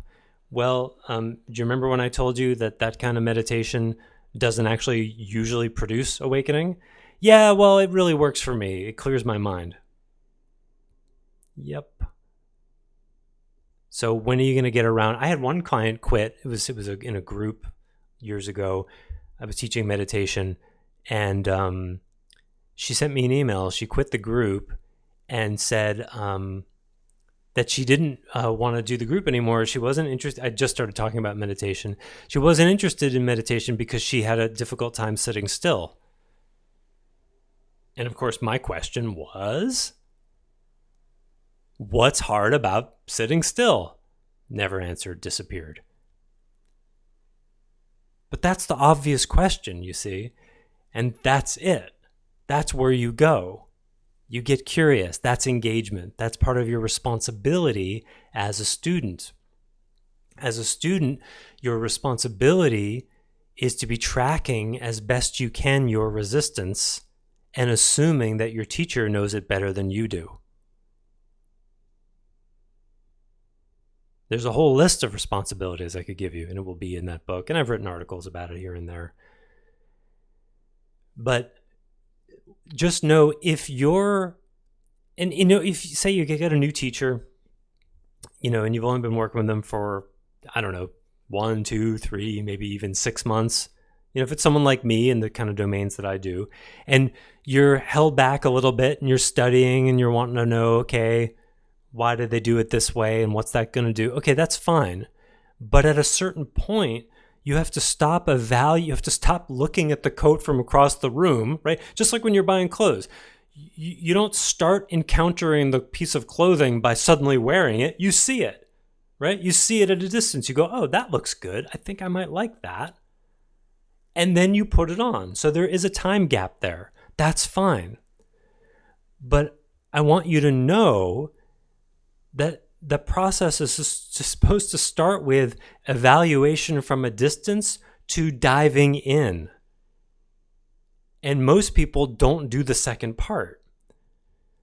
Well, do you remember when I told you that kind of meditation doesn't actually usually produce awakening? Yeah, well, it really works for me. It clears my mind. Yep. So when are you going to get around? I had one client quit. It was in a group years ago. I was teaching meditation, and she sent me an email. She quit the group and said that she didn't want to do the group anymore. She wasn't interested. I just started talking about meditation. She wasn't interested in meditation because she had a difficult time sitting still. And of course, my question was, what's hard about sitting still? Never answered, disappeared. But that's the obvious question, you see. And that's it. That's where you go. You get curious. That's engagement. That's part of your responsibility as a student. As a student, your responsibility is to be tracking as best you can your resistance and assuming that your teacher knows it better than you do. There's a whole list of responsibilities I could give you, and it will be in that book. And I've written articles about it here and there. But just know if you're, and if you say you get a new teacher, and you've only been working with them for, 1, 2, 3, maybe even 6 months, if it's someone like me in the kind of domains that I do, and you're held back a little bit and you're studying and you're wanting to know, okay, why did they do it this way and what's that going to do? Okay, that's fine. But at a certain point, you have to stop you have to stop looking at the coat from across the room, right? Just like when you're buying clothes. You don't start encountering the piece of clothing by suddenly wearing it. You see it, right? You see it at a distance. You go, oh, that looks good. I think I might like that. And then you put it on. So there is a time gap there. That's fine. But I want you to know that the process is supposed to start with evaluation from a distance to diving in. And most people don't do the second part.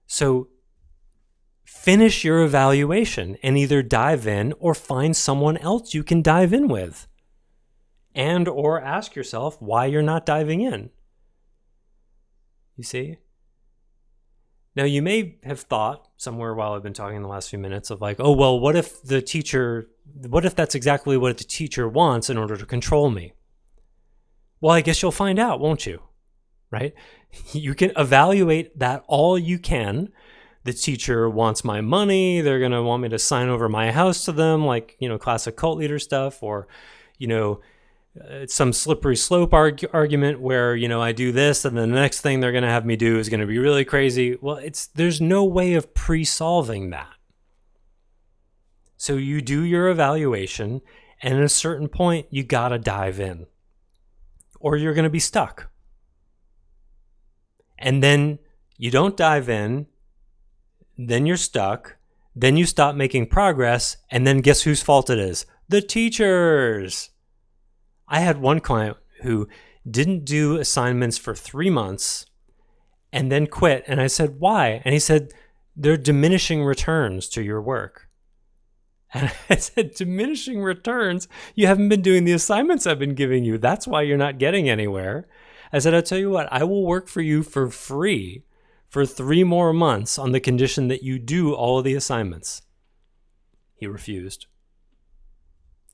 So finish your evaluation and either dive in or find someone else you can dive in with. And or ask yourself why you're not diving in. You see? Now, you may have thought somewhere while I've been talking in the last few minutes of like, oh, well, what if that's exactly what the teacher wants in order to control me? Well, I guess you'll find out, won't you? Right? You can evaluate that all you can. The teacher wants my money. They're going to want me to sign over my house to them, like, classic cult leader stuff, or, some slippery slope argument where, I do this and then the next thing they're going to have me do is going to be really crazy. Well, there's no way of pre-solving that. So you do your evaluation, and at a certain point, you got to dive in, or you're going to be stuck. And then you don't dive in, then you're stuck, then you stop making progress, and then guess whose fault it is? The teacher's. I had one client who didn't do assignments for 3 months and then quit. And I said, why? And he said, they're diminishing returns to your work. And I said, diminishing returns? You haven't been doing the assignments I've been giving you. That's why you're not getting anywhere. I said, I'll tell you what, I will work for you for free for 3 more months on the condition that you do all of the assignments. He refused.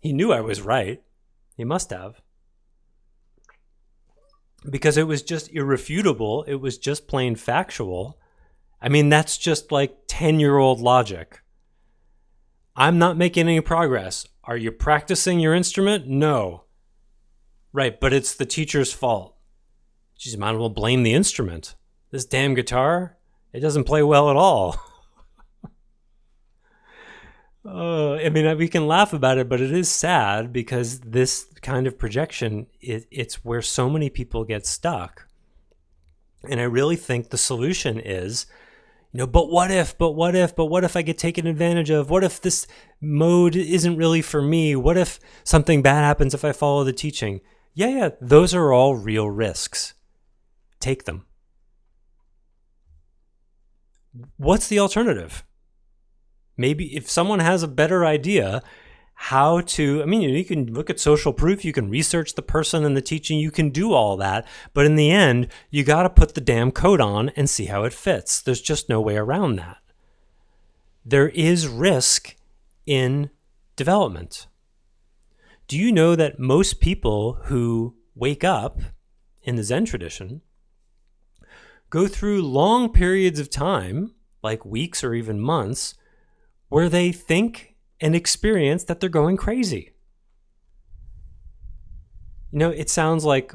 He knew I was right. He must have. Because it was just irrefutable. It was just plain factual. I mean, that's just like 10-year-old logic. I'm not making any progress. Are you practicing your instrument? No. Right, but it's the teacher's fault. Geez, you might as well blame the instrument. This damn guitar, it doesn't play well at all. We can laugh about it, but it is sad because this kind of projection, it's where so many people get stuck. And I really think the solution is, But what if, but what if I get taken advantage of? What if this mode isn't really for me? What if something bad happens if I follow the teaching? Yeah, those are all real risks. Take them. What's the alternative? Maybe if someone has a better idea how to, you can look at social proof, you can research the person and the teaching, you can do all that. But in the end, you got to put the damn coat on and see how it fits. There's just no way around that. There is risk in development. Do you know that most people who wake up in the Zen tradition go through long periods of time, like weeks or even months, where they think and experience that they're going crazy? It sounds like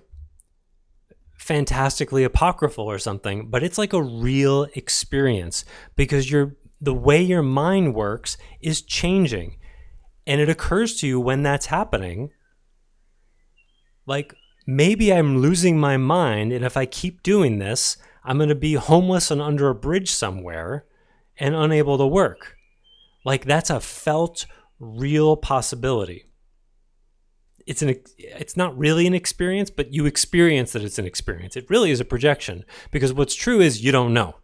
fantastically apocryphal or something, but it's like a real experience because the way your mind works is changing. And it occurs to you when that's happening, like, maybe I'm losing my mind, and if I keep doing this, I'm going to be homeless and under a bridge somewhere and unable to work. Like, that's a felt, real possibility. It's not really an experience, but you experience that it's an experience. It really is a projection, because what's true is you don't know.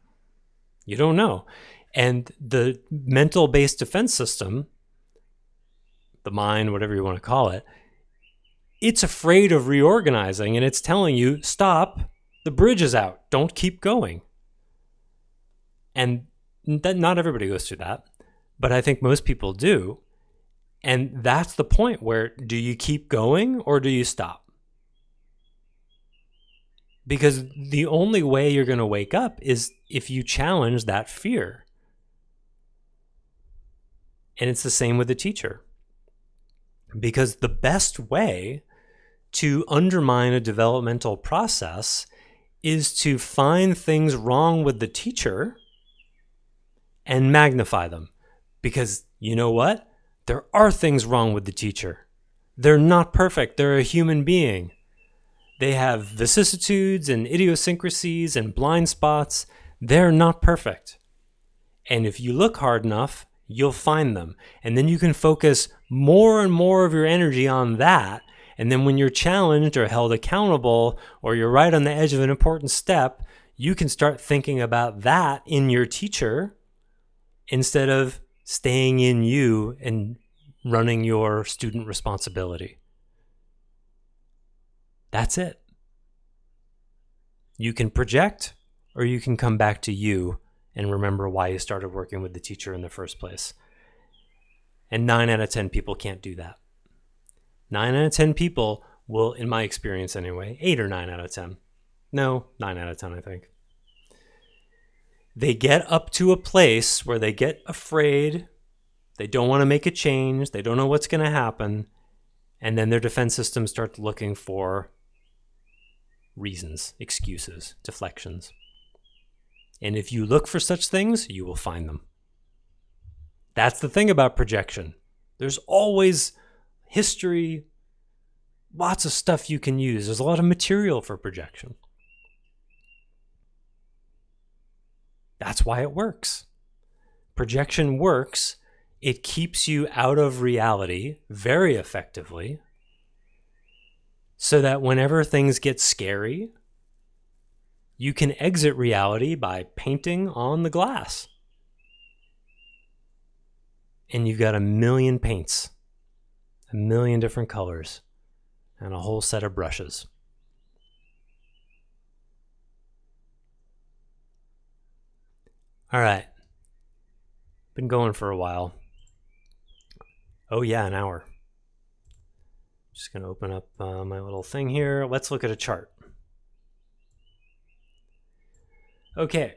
You don't know. And the mental-based defense system, the mind, whatever you want to call it, it's afraid of reorganizing, and it's telling you, stop, the bridge is out, don't keep going. And not everybody goes through that, but I think most people do. And that's the point where, do you keep going or do you stop? Because the only way you're going to wake up is if you challenge that fear. And it's the same with the teacher. Because the best way to undermine a developmental process is to find things wrong with the teacher and magnify them. Because you know what? There are things wrong with the teacher. They're not perfect. They're a human being. They have vicissitudes and idiosyncrasies and blind spots. They're not perfect. And if you look hard enough, you'll find them. And then you can focus more and more of your energy on that. And then when you're challenged or held accountable, or you're right on the edge of an important step, you can start thinking about that in your teacher instead of staying in you and running your student responsibility. That's it. You can project, or you can come back to you and remember why you started working with the teacher in the first place. And 9 out of 10 people can't do that. 9 out of 10 people will, in my experience anyway, 8 or 9 out of 10. No, 9 out of 10, I think. They get up to a place where they get afraid, they don't want to make a change, they don't know what's going to happen, and then their defense system starts looking for reasons, excuses, deflections. And if you look for such things, you will find them. That's the thing about projection. There's always history, lots of stuff you can use. There's a lot of material for projection. That's why it works. Projection works. It keeps you out of reality very effectively, so that whenever things get scary, you can exit reality by painting on the glass. And you've got a million paints, a million different colors, and a whole set of brushes. All right. Been going for a while. Oh yeah, an hour. Just going to open up my little thing here. Let's look at a chart. Okay.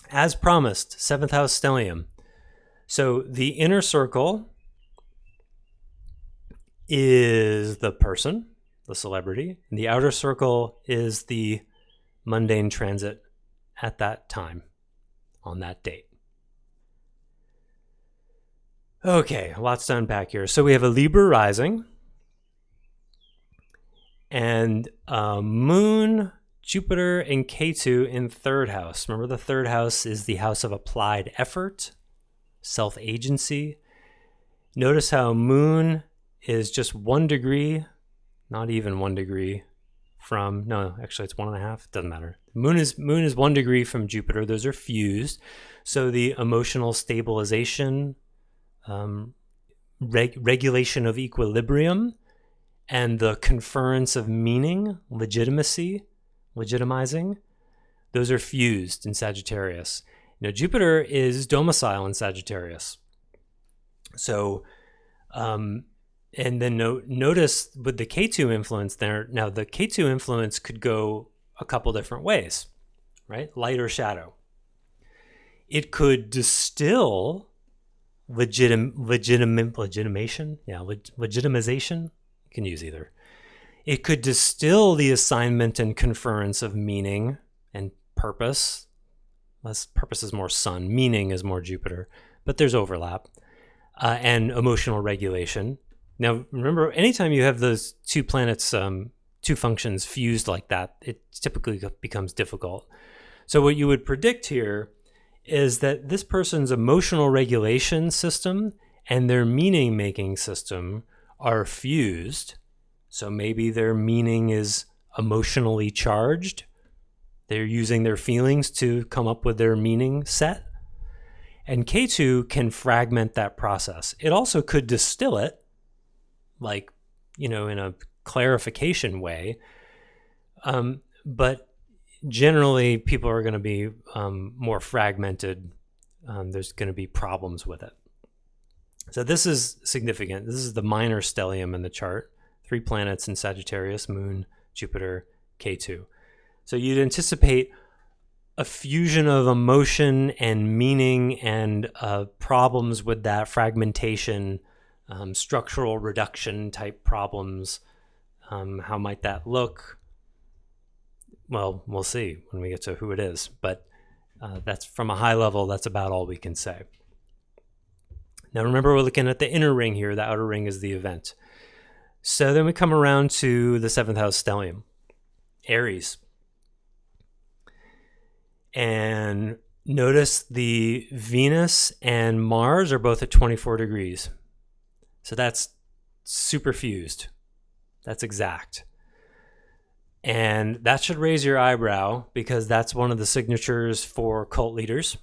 As promised, 7th house stellium. So the inner circle is the person, the celebrity, and the outer circle is the mundane transit at that time, on that date. Okay, lots to unpack here. So we have a Libra rising and a moon Jupiter and Ketu in third house. Remember, the third house is the house of applied effort, self-agency. Notice how Moon is just 1 degree, not even 1 degree from, no, actually it's 1.5, it doesn't matter. Moon is 1 degree from Jupiter. Those are fused. So the emotional stabilization, regulation of equilibrium, and the conference of meaning, legitimizing, those are fused in Sagittarius. Now, Jupiter is domicile in Sagittarius. So, and then notice with the Ketu influence there, now the Ketu influence could go a couple different ways, right? Light or shadow. It could distill legitimization. You can use either. It could distill the assignment and conference of meaning and purpose. Less purpose is more Sun, meaning is more Jupiter, but there's overlap. And emotional regulation. Now, remember, anytime you have those two planets, two functions fused like that, it typically becomes difficult. So what you would predict here is that this person's emotional regulation system and their meaning-making system are fused. So maybe their meaning is emotionally charged. They're using their feelings to come up with their meaning set. And Ketu can fragment that process. It also could distill it, like, in a clarification way. But generally, people are going to be more fragmented. There's going to be problems with it. So this is significant. This is the minor stellium in the chart. 3 planets in Sagittarius, Moon, Jupiter, Ketu. So you'd anticipate a fusion of emotion and meaning and problems with that fragmentation, structural reduction type problems. How might that look? Well, we'll see when we get to who it is. But that's from a high level, that's about all we can say. Now remember, we're looking at the inner ring here. The outer ring is the event. So then we come around to the 7th house stellium, Aries. And notice the Venus and Mars are both at 24 degrees. So that's super fused. That's exact. And that should raise your eyebrow, because that's one of the signatures for cult leaders.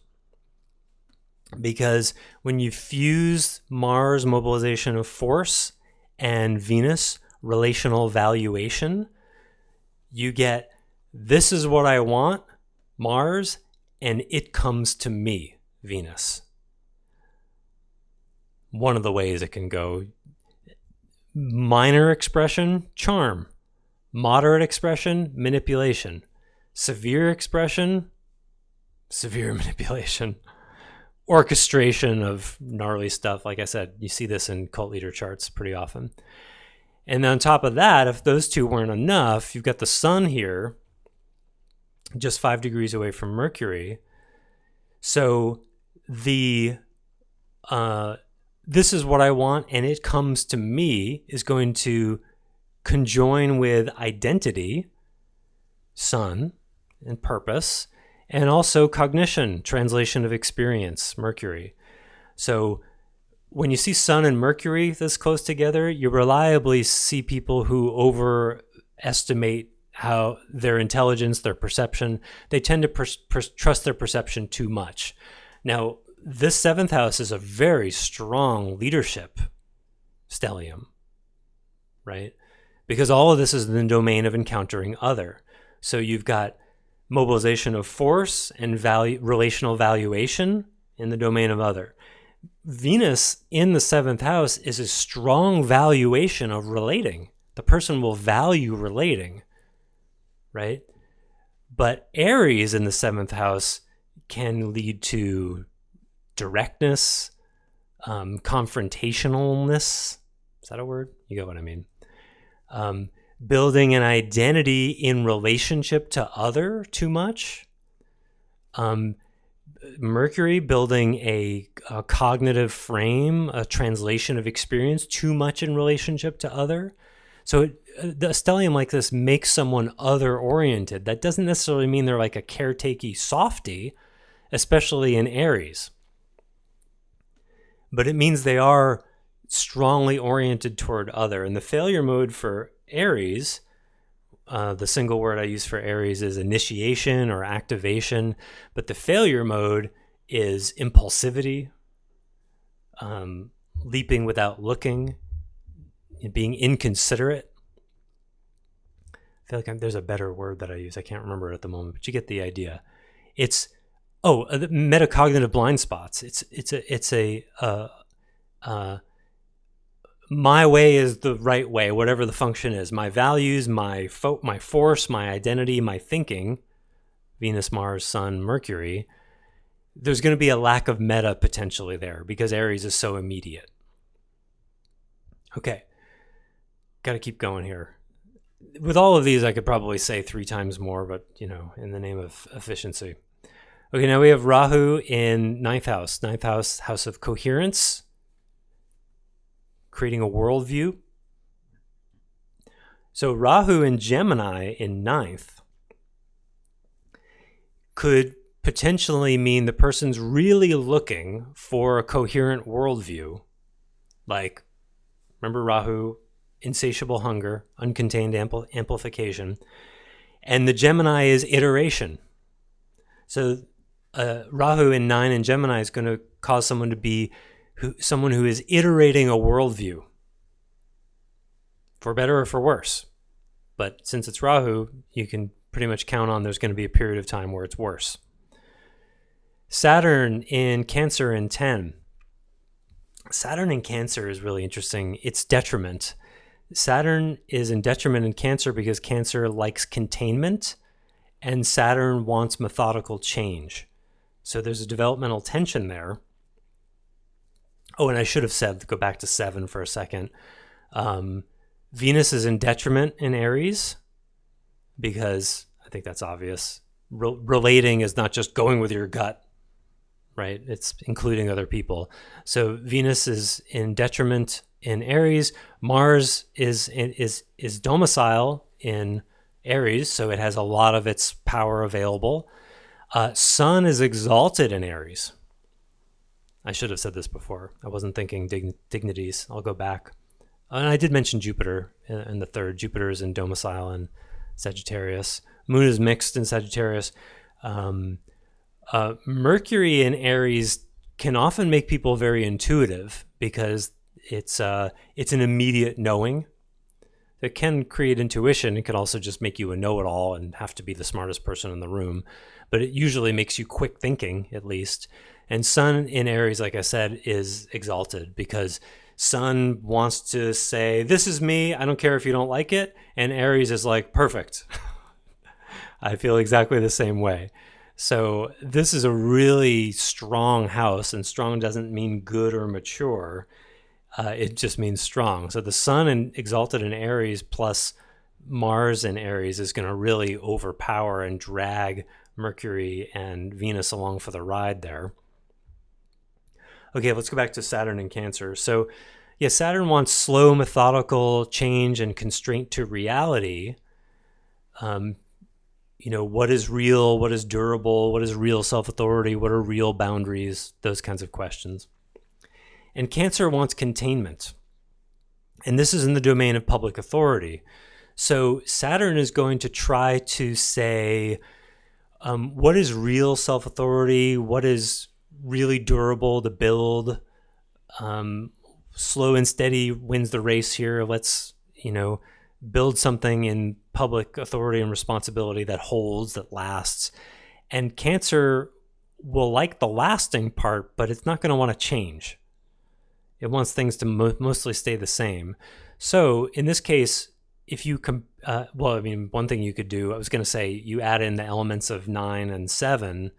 Because when you fuse Mars, mobilization of force, and Venus, relational valuation, you get, this is what I want, Mars, and it comes to me, Venus. One of the ways it can go. Minor expression, charm. Moderate expression, manipulation. Severe expression, severe manipulation. Orchestration of gnarly stuff. Like I said, you see this in cult leader charts pretty often. And on top of that, if those two weren't enough, you've got the sun here, just 5 degrees away from Mercury. So the this is what I want and it comes to me is going to conjoin with identity, sun, and purpose, and also cognition, translation of experience, Mercury. So when you see Sun and Mercury this close together, you reliably see people who overestimate how their intelligence, their perception, they tend to trust their perception too much. Now, this 7th house is a very strong leadership stellium, right? Because all of this is in the domain of encountering other. So you've got mobilization of force and relational valuation in the domain of other. Venus in the 7th house is a strong valuation of relating. The person will value relating, right? But Aries in the 7th house can lead to directness, confrontationalness. Is that a word? You get what I mean. Building an identity in relationship to other too much. Mercury building a cognitive frame, a translation of experience too much in relationship to other. So the stellium like this makes someone other-oriented. That doesn't necessarily mean they're like a caretakey softy, especially in Aries. But it means they are strongly oriented toward other. And the failure mode for Aries, the single word I use for Aries is initiation or activation, but the failure mode is impulsivity, leaping without looking, being inconsiderate. I feel like there's a better word that I use. I can't remember it at the moment, but you get the idea. It's metacognitive blind spots. It's a my way is the right way, whatever the function is. My values, my force, my identity, my thinking, Venus, Mars, Sun, Mercury, there's going to be a lack of meta potentially there because Aries is so immediate. Okay, got to keep going here. With all of these, I could probably say 3 times more, but, in the name of efficiency. Okay, now we have Rahu in 9th house. 9th house, house of coherence, creating a worldview. So Rahu in Gemini in 9th could potentially mean the person's really looking for a coherent worldview. Like, remember Rahu, insatiable hunger, uncontained amplification. And the Gemini is iteration. So Rahu in 9 in Gemini is going to cause someone to be someone who is iterating a worldview, for better or for worse. But since it's Rahu, you can pretty much count on there's going to be a period of time where it's worse. Saturn in Cancer in 10. Saturn in Cancer is really interesting. It's detriment. Saturn is in detriment in Cancer because Cancer likes containment and Saturn wants methodical change. So there's a developmental tension there. Oh, and I should have said, go back to 7 for a second. Venus is in detriment in Aries because I think that's obvious. Relating is not just going with your gut, right? It's including other people. So Venus is in detriment in Aries. Mars is domicile in Aries, so it has a lot of its power available. Sun is exalted in Aries. I should have said this before. I wasn't thinking dignities. I'll go back. And I did mention Jupiter in the 3rd. Jupiter is in domicile in Sagittarius. Moon is mixed in Sagittarius. Mercury in Aries can often make people very intuitive because it's an immediate knowing. It can create intuition. It can also just make you a know-it-all and have to be the smartest person in the room. But it usually makes you quick thinking, at least. And Sun in Aries, like I said, is exalted because Sun wants to say, this is me, I don't care if you don't like it. And Aries is like, perfect. I feel exactly the same way. So this is a really strong house, and strong doesn't mean good or mature. It just means strong. So the Sun exalted in Aries plus Mars in Aries is going to really overpower and drag Mercury and Venus along for the ride there. Okay, let's go back to Saturn in Cancer. So, yeah, Saturn wants slow, methodical change and constraint to reality. What is real? What is durable? What is real self-authority? What are real boundaries? Those kinds of questions. And Cancer wants containment. And this is in the domain of public authority. So Saturn is going to try to say, what is real self-authority? What is really durable to build? Slow and steady wins the race here. Let's, build something in public authority and responsibility that holds, that lasts. And Cancer will like the lasting part, but it's not going to want to change. It wants things to mostly stay the same. So in this case, if you one thing you could do, I was going to say, you add in the elements of 9 and 7,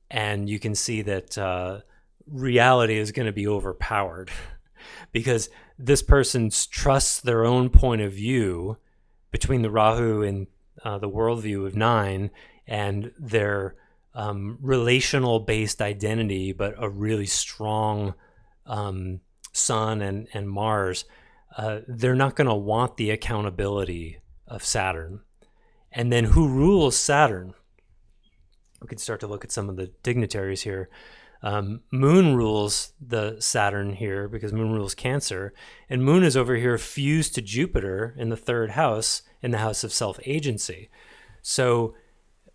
and you can see that reality is going to be overpowered because this person trusts their own point of view between the Rahu and the worldview of 9 and their relational-based identity, but a really strong Sun and Mars. they're not going to want the accountability of Saturn. And then who rules Saturn? We can start to look at some of the dignitaries here. Moon rules the Saturn here because Moon rules Cancer. And Moon is over here fused to Jupiter in the third house, in the house of self-agency. So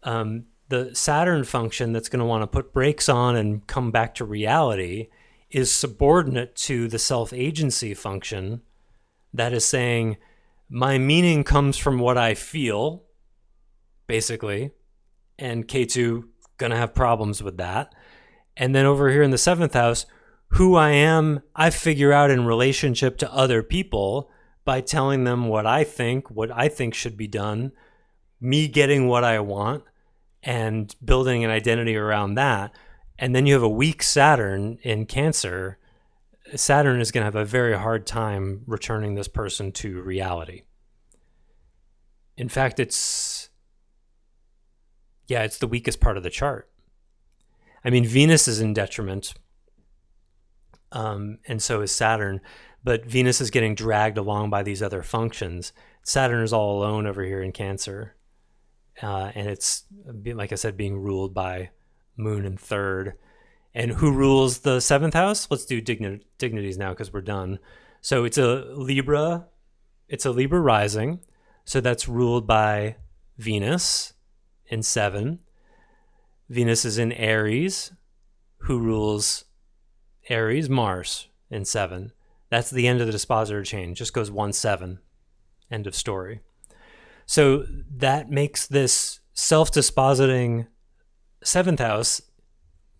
the Saturn function that's going to want to put brakes on and come back to reality is subordinate to the self-agency function that is saying, my meaning comes from what I feel, basically, and K2 gonna have problems with that. And then over here in the seventh house, who I am, I figure out in relationship to other people by telling them what I think should be done, me getting what I want, and building an identity around that. And then you have a weak Saturn in Cancer. Saturn is going to have a very hard time returning this person to reality. In fact, it's the weakest part of the chart. I mean, Venus is in detriment, and so is Saturn, but Venus is getting dragged along by these other functions. Saturn is all alone over here in Cancer, and it's, like I said, being ruled by Moon in third. And who rules the seventh house? Let's do dignities now because we're done. So it's a Libra rising. So that's ruled by Venus in 7. Venus is in Aries. Who rules Aries? Mars in 7. That's the end of the dispositor chain. Just goes 1-7. End of story. So that makes this self-dispositing 7th house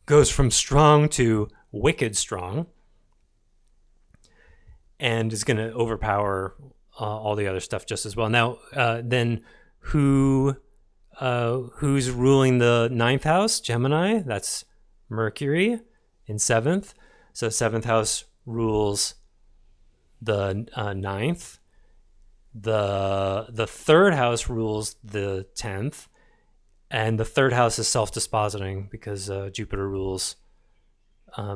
goes from strong to wicked strong, and is going to overpower all the other stuff just as well. Now, then who's ruling the 9th house? Gemini. That's Mercury in 7th. So 7th house rules the 9th. The 3rd house rules the 10th. And the 3rd house is self-dispositing because Jupiter rules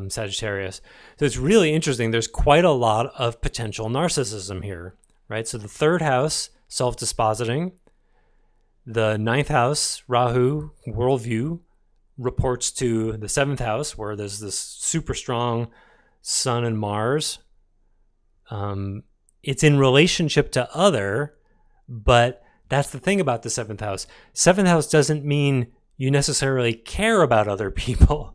Sagittarius. So it's really interesting. There's quite a lot of potential narcissism here, right? So the 3rd house, self-dispositing. The 9th house, Rahu, worldview, reports to the 7th house where there's this super strong Sun and Mars. It's in relationship to other, but that's the thing about the 7th house. 7th house doesn't mean you necessarily care about other people.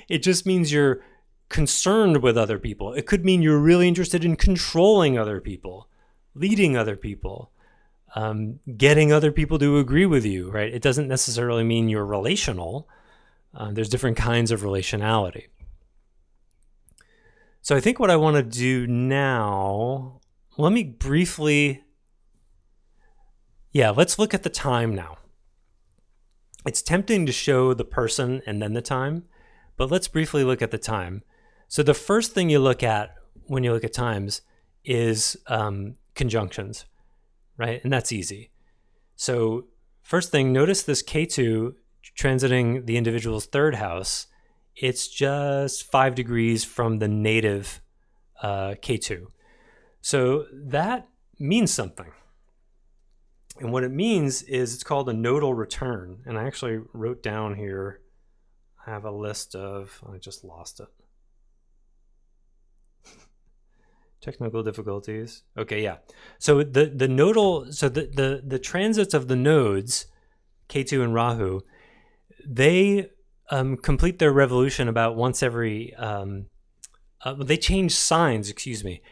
It just means you're concerned with other people. It could mean you're really interested in controlling other people, leading other people, getting other people to agree with you, right? It doesn't necessarily mean you're relational. There's different kinds of relationality. So I think what I want to do now, let me briefly... let's look at the time now. It's tempting to show the person and then the time, but let's briefly look at the time. So the first thing you look at when you look at times is conjunctions, right? And that's easy. So first thing, notice this K2 transiting the individual's 3rd house. It's just 5 degrees from the native K2. So that means something. And what it means is it's called a nodal return. And I actually wrote down here, I have a list of, I just lost it. Technical difficulties. Okay, yeah. So the nodal, so the transits of the nodes, K2 and Rahu, they complete their revolution about once every, they change signs,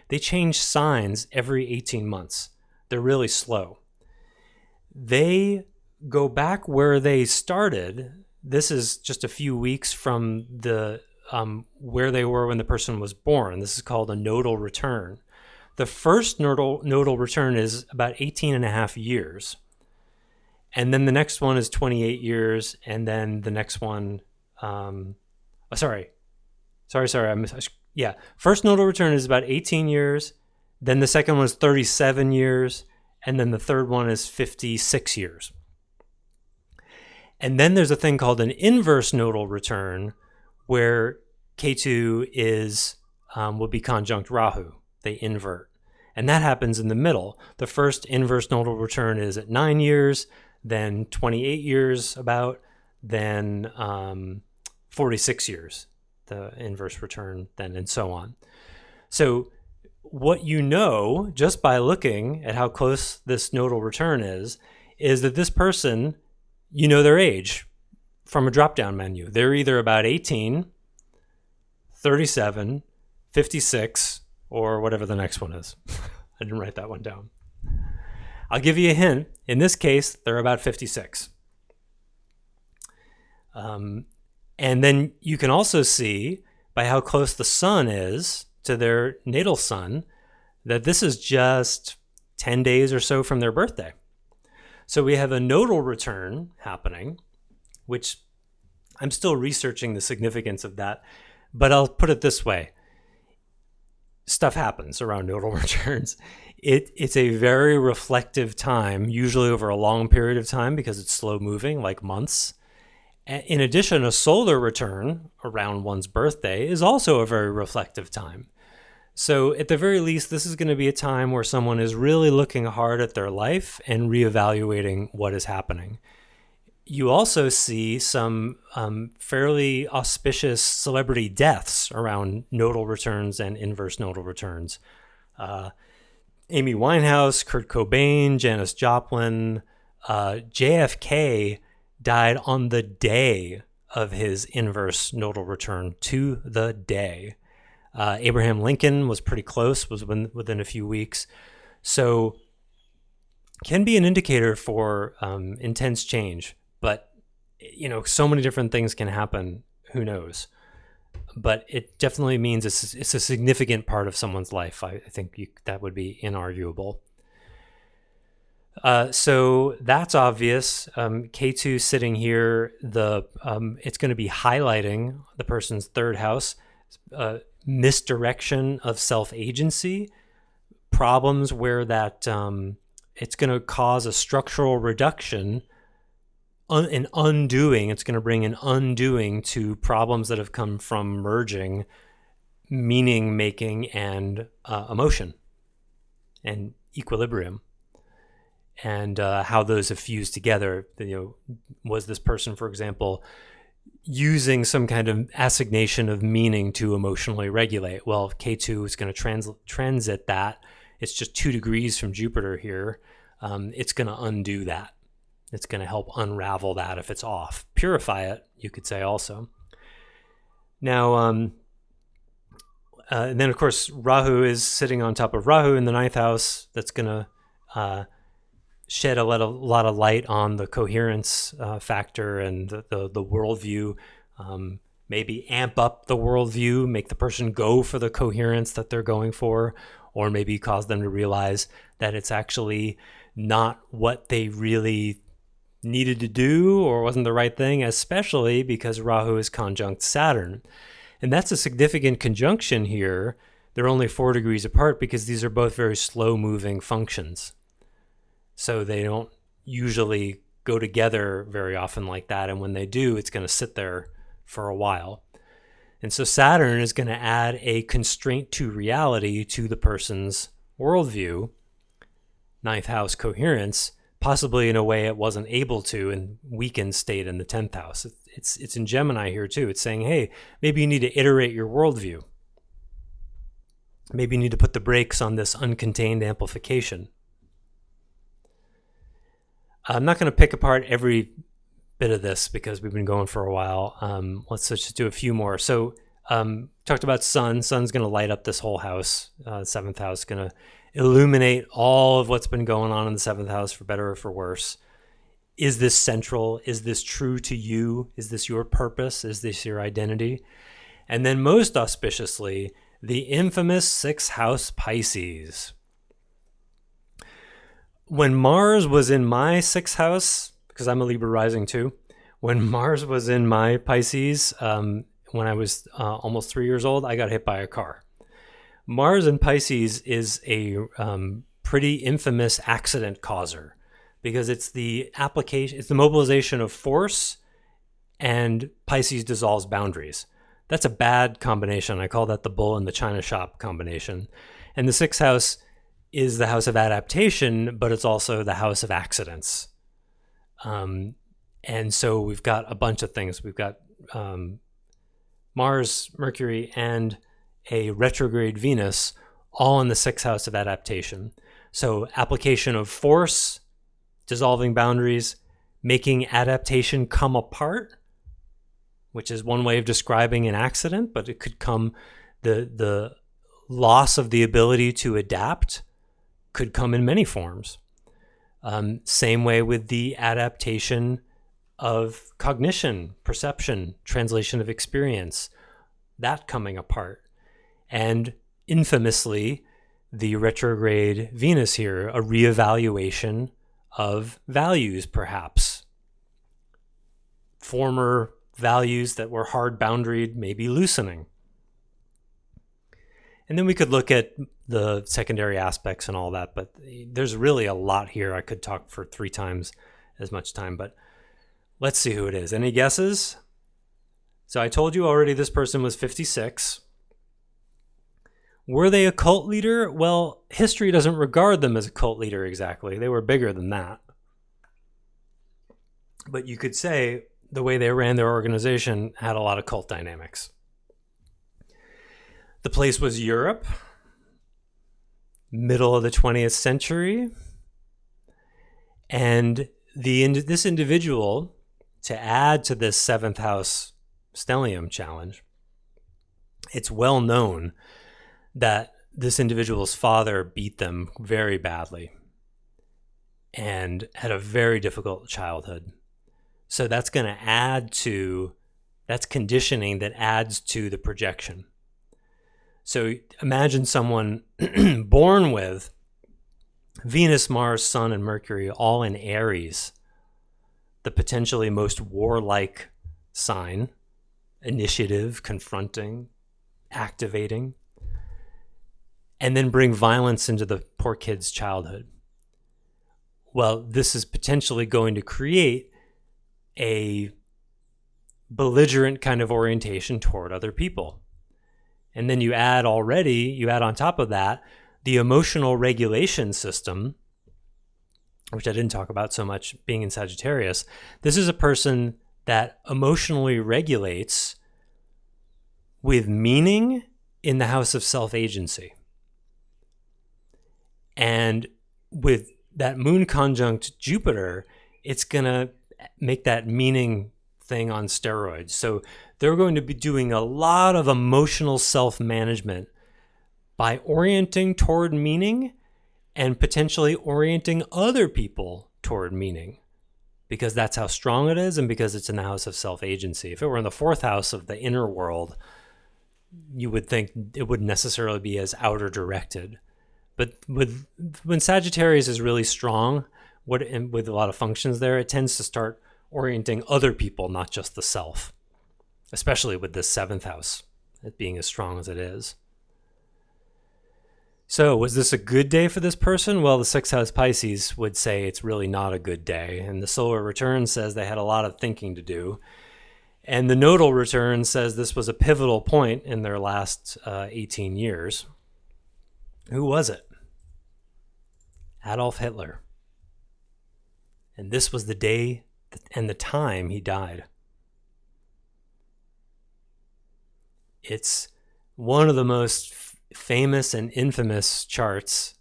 They change signs every 18 months. They're really slow. They go back where they started. This is just a few weeks from the where they were when the person was born. This is called a nodal return. The first nodal return is about 18 and a half years. And then the next one is 28 years. And then the next one, sorry. First nodal return is about 18 years. Then the second one is 37 years. And then the third one is 56 years. And then there's a thing called an inverse nodal return where K2 will be conjunct Rahu. They invert. And that happens in the middle. The first inverse nodal return is at 9 years, then 28 years about, then 46 years, the inverse return, then, and so on. So what you know, just by looking at how close this nodal return is that this person, you know their age from a drop-down menu. They're either about 18, 37, 56, or whatever the next one is. I didn't write that one down. I'll give you a hint. In this case, they're about 56. And then you can also see by how close the sun is to their natal sun that this is just 10 days or so from their birthday. So we have a nodal return happening, which I'm still researching the significance of that, but I'll put it this way. Stuff happens around nodal returns. It's a very reflective time, usually over a long period of time because it's slow moving, like months. In addition, a solar return around one's birthday is also a very reflective time. So at the very least, this is going to be a time where someone is really looking hard at their life and reevaluating what is happening. You also see some fairly auspicious celebrity deaths around nodal returns and inverse nodal returns. Amy Winehouse, Kurt Cobain, Janis Joplin, JFK died on the day of his inverse nodal return, to the day. Abraham Lincoln was pretty close, was within a few weeks. So can be an indicator for intense change. But, so many different things can happen. Who knows? But it definitely means it's a significant part of someone's life. I think that would be inarguable. So that's obvious. K2 sitting here, it's going to be highlighting the person's third house, misdirection of self-agency, problems where that it's going to cause a structural reduction, an undoing. It's going to bring an undoing to problems that have come from merging meaning making and emotion and equilibrium, and how those have fused together. Was this person, for example, using some kind of assignation of meaning to emotionally regulate? Well, K2 is going to transit that. It's just 2 degrees from Jupiter here. It's going to undo that. It's going to help unravel that if it's off. Purify it, you could say also. Now, and then, of course, Rahu is sitting on top of Rahu in the 9th house. That's going to shed a lot of light on the coherence factor and the worldview. Maybe amp up the worldview, make the person go for the coherence that they're going for, or maybe cause them to realize that it's actually not what they really needed to do or wasn't the right thing, especially because Rahu is conjunct Saturn. And that's a significant conjunction here. They're only 4 degrees apart because these are both very slow-moving functions. So they don't usually go together very often like that. And when they do, it's going to sit there for a while. And so Saturn is going to add a constraint to reality to the person's worldview, 9th house coherence, possibly in a way it wasn't able to in weakened state in the 10th house. It's in Gemini here too. It's saying, hey, maybe you need to iterate your worldview. Maybe you need to put the brakes on this uncontained amplification. I'm not going to pick apart every bit of this because we've been going for a while. Let's just do a few more. So talked about sun. Sun's going to light up this whole house. 7th house is going to illuminate all of what's been going on in the 7th house, for better or for worse. Is this central? Is this true to you? Is this your purpose? Is this your identity? And then most auspiciously, the infamous 6th house Pisces. When Mars was in my 6th house, because I'm a Libra rising too, when Mars was in my Pisces, when I was almost 3 years old, I got hit by a car. Mars in Pisces is a pretty infamous accident causer because it's the mobilization of force, and Pisces dissolves boundaries. That's a bad combination. I call that the bull in the china shop combination. And the 6th house is the house of adaptation, but it's also the house of accidents. And so we've got a bunch of things. We've got Mars, Mercury, and a retrograde Venus all in the sixth house of adaptation. So application of force, dissolving boundaries, making adaptation come apart, which is one way of describing an accident, but it could come, the loss of the ability to adapt could come in many forms. Same way with the adaptation of cognition, perception, translation of experience, that coming apart. And infamously, the retrograde Venus here, a reevaluation of values, perhaps. Former values that were hard boundaried, maybe loosening. And then we could look at the secondary aspects and all that, but there's really a lot here. I could talk for 3 times as much time, but let's see who it is. Any guesses? So I told you already this person was 56. Were they a cult leader? Well, history doesn't regard them as a cult leader exactly. They were bigger than that. But you could say the way they ran their organization had a lot of cult dynamics. The place was Europe, middle of the 20th century. And this individual, to add to this 7th house stellium challenge, it's well known that this individual's father beat them very badly and had a very difficult childhood. So that's going to add to, that's conditioning that adds to the projection. So imagine someone born with Venus, Mars, Sun, and Mercury all in Aries, the potentially most warlike sign, initiative, confronting, activating, and then bring violence into the poor kid's childhood. Well, this is potentially going to create a belligerent kind of orientation toward other people. And then you add on top of that, the emotional regulation system, which I didn't talk about so much being in Sagittarius. This is a person that emotionally regulates with meaning in the house of self-agency. And with that moon conjunct Jupiter, it's going to make that meaning thing on steroids. So they're going to be doing a lot of emotional self-management by orienting toward meaning and potentially orienting other people toward meaning, because that's how strong it is and because it's in the house of self-agency. If it were in the 4th house of the inner world, you would think it wouldn't necessarily be as outer directed. But when Sagittarius is really strong, with a lot of functions there, it tends to start orienting other people, not just the self, especially with this 7th house, it being as strong as it is. So was this a good day for this person? Well, the 6th house Pisces would say it's really not a good day. And the solar return says they had a lot of thinking to do. And the nodal return says this was a pivotal point in their last 18 years. Who was it? Adolf Hitler. And this was the day and the time he died. It's one of the most famous and infamous charts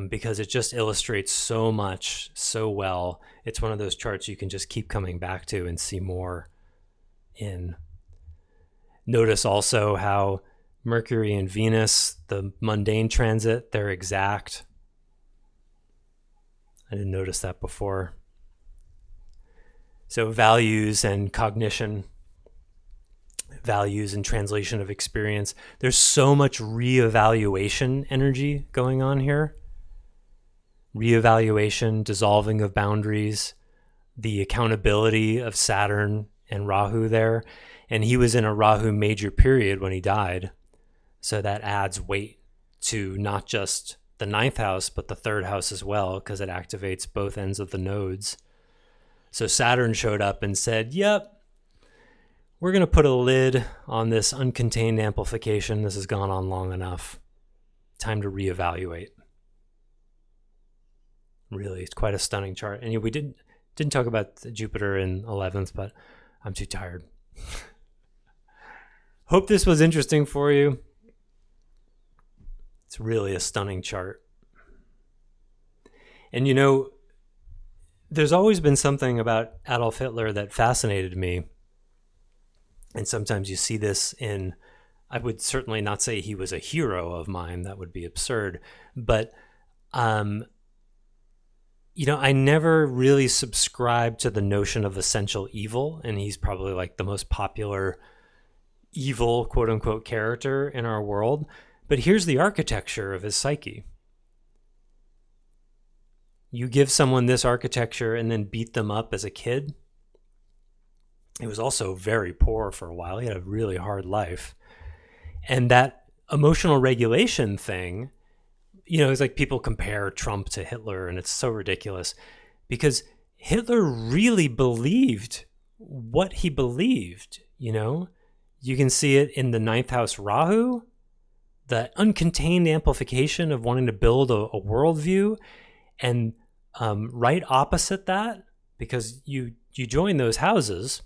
because it just illustrates so much so well. It's one of those charts you can just keep coming back to and see more in. Notice also how Mercury and Venus, the mundane transit, they're exact. I didn't notice that before. So values and cognition, values and translation of experience. There's so much reevaluation energy going on here. Reevaluation, dissolving of boundaries, the accountability of Saturn and Rahu there. And he was in a Rahu major period when he died. So that adds weight to not just the 9th house, but the 3rd house as well, because it activates both ends of the nodes. So Saturn showed up and said, yep, we're going to put a lid on this uncontained amplification. This has gone on long enough. time to reevaluate. Really, it's quite a stunning chart. And we didn't talk about Jupiter in 11th, but I'm too tired. Hope this was interesting for you. It's really a stunning chart. And there's always been something about Adolf Hitler that fascinated me. And sometimes you see this in, I would certainly not say he was a hero of mine. That would be absurd. But, I never really subscribed to the notion of essential evil. And he's probably like the most popular evil, quote unquote, character in our world. But here's the architecture of his psyche. You give someone this architecture and then beat them up as a kid. He was also very poor for a while. He had a really hard life. And that emotional regulation thing, it's like people compare Trump to Hitler, and it's so ridiculous because Hitler really believed what he believed, You can see it in the ninth house Rahu, the uncontained amplification of wanting to build a worldview. And right opposite that, because you join those houses,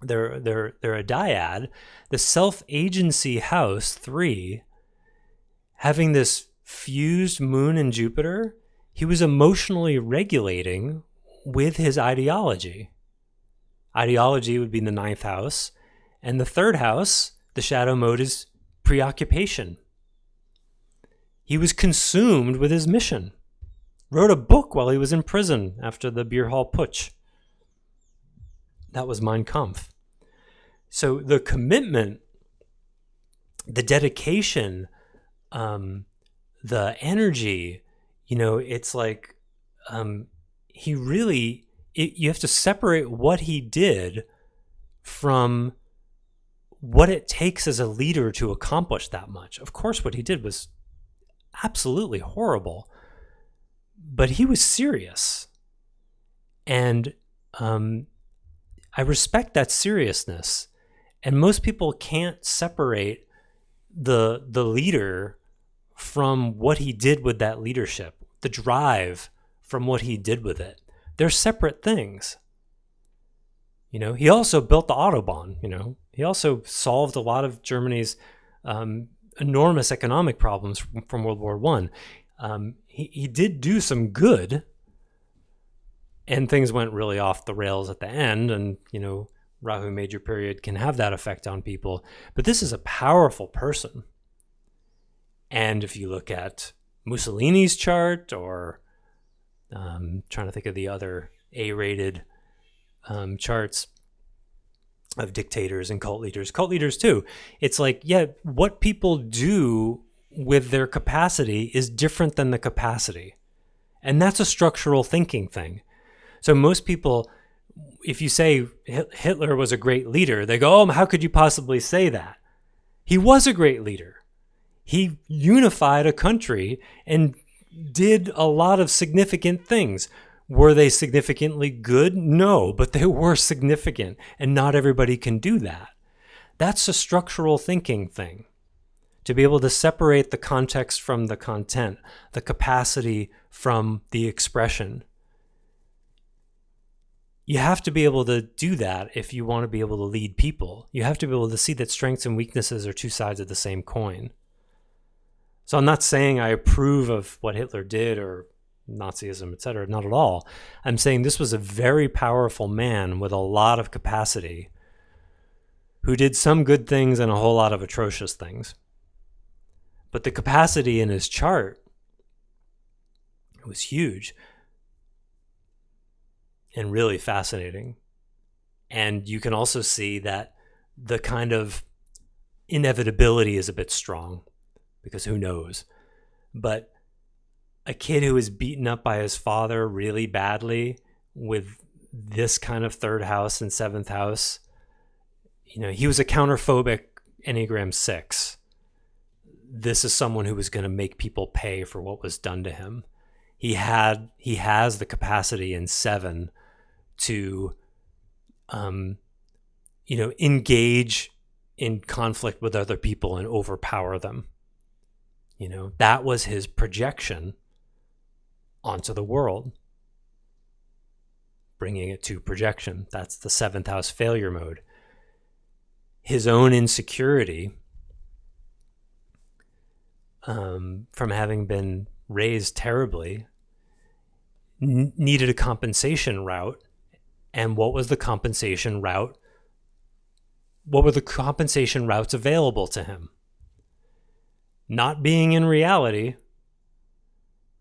they're a dyad. The self-agency house 3, having this fused moon and Jupiter, he was emotionally regulating with his ideology. Ideology would be in the ninth house, and the third house, the shadow mode, is preoccupation. He was consumed with his mission. Wrote a book while he was in prison after the beer hall putsch. That was Mein Kampf. So the commitment, the dedication, the energy, it's like he really, you have to separate what he did from what it takes as a leader to accomplish that much. Of course, what he did was absolutely horrible. But he was serious. And I respect that seriousness. And most people can't separate the leader from what he did with that leadership, the drive from what he did with it. They're separate things. He also built the Autobahn, He also solved a lot of Germany's enormous economic problems from World War I. He did do some good, and things went really off the rails at the end. And, Rahu major period can have that effect on people. But this is a powerful person. And if you look at Mussolini's chart, or trying to think of the other A-rated charts of dictators and cult leaders too, it's like, what people do with their capacity is different than the capacity. And that's a structural thinking thing. So most people, if you say Hitler was a great leader, they go, how could you possibly say that? He was a great leader. He unified a country and did a lot of significant things. Were they significantly good? No, but they were significant, and not everybody can do that. That's a structural thinking thing. To be able to separate the context from the content, the capacity from the expression. You have to be able to do that if you want to be able to lead people. You have to be able to see that strengths and weaknesses are two sides of the same coin. So I'm not saying I approve of what Hitler did or Nazism, etc. Not at all. I'm saying this was a very powerful man with a lot of capacity who did some good things and a whole lot of atrocious things. But the capacity in his chart was huge and really fascinating. And you can also see that the kind of inevitability is a bit strong, because who knows? But a kid who was beaten up by his father really badly with this kind of third house and seventh house, he was a counterphobic Enneagram 6. This is someone who was going to make people pay for what was done to him. He has the capacity in 7 to, engage in conflict with other people and overpower them. That was his projection onto the world, bringing it to projection. That's the 7th house failure mode. His own insecurity from having been raised terribly needed a compensation route. And what was the compensation route? What were the compensation routes available to him? Not being in reality,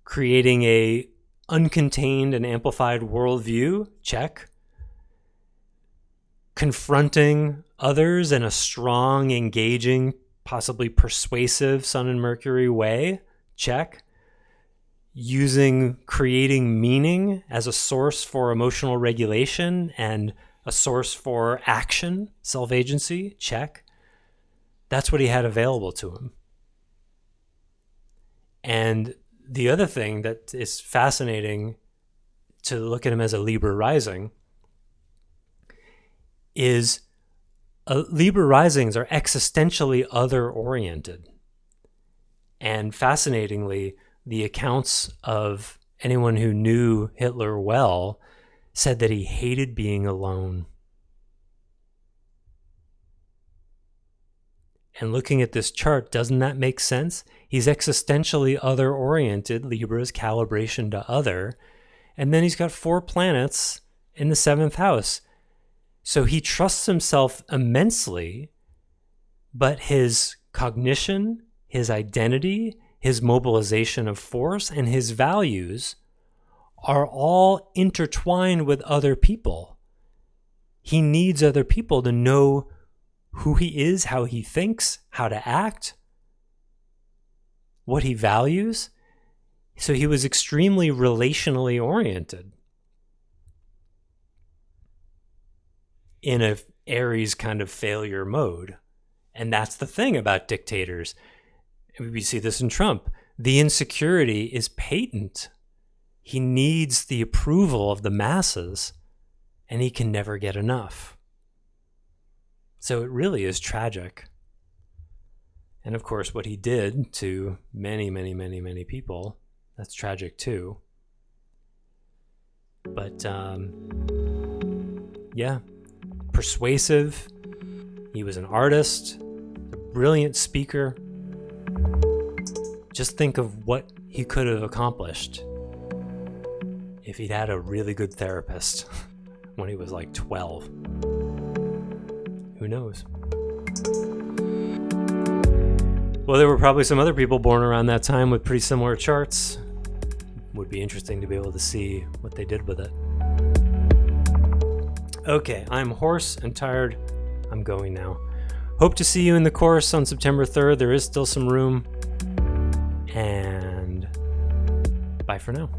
creating a uncontained and amplified worldview, check. Confronting others in a strong, engaging, possibly persuasive Sun and Mercury way, check. Creating meaning as a source for emotional regulation and a source for action, self-agency, check. That's what he had available to him. And the other thing that is fascinating to look at him as a Libra rising is Libra risings are existentially other-oriented. And fascinatingly, the accounts of anyone who knew Hitler well said that he hated being alone. And looking at this chart, doesn't that make sense? He's existentially other-oriented, Libra's calibration to other, and then he's got 4 planets in the 7th house. So he trusts himself immensely, but his cognition, his identity, his mobilization of force, and his values are all intertwined with other people. He needs other people to know who he is, how he thinks, how to act, what he values. So he was extremely relationally oriented in a Aries kind of failure mode. And that's the thing about dictators. We see this in Trump. The insecurity is patent. He needs the approval of the masses, and he can never get enough. So it really is tragic. And of course, what he did to many, many, many, many people, that's tragic too. But yeah, persuasive. He was an artist, a brilliant speaker. Just think of what he could have accomplished if he'd had a really good therapist when he was like 12. Who knows? Well, there were probably some other people born around that time with pretty similar charts. Would be interesting to be able to see what they did with it. Okay, I'm hoarse and tired. I'm going now. Hope to see you in the course on September 3rd. There is still some room. And bye for now.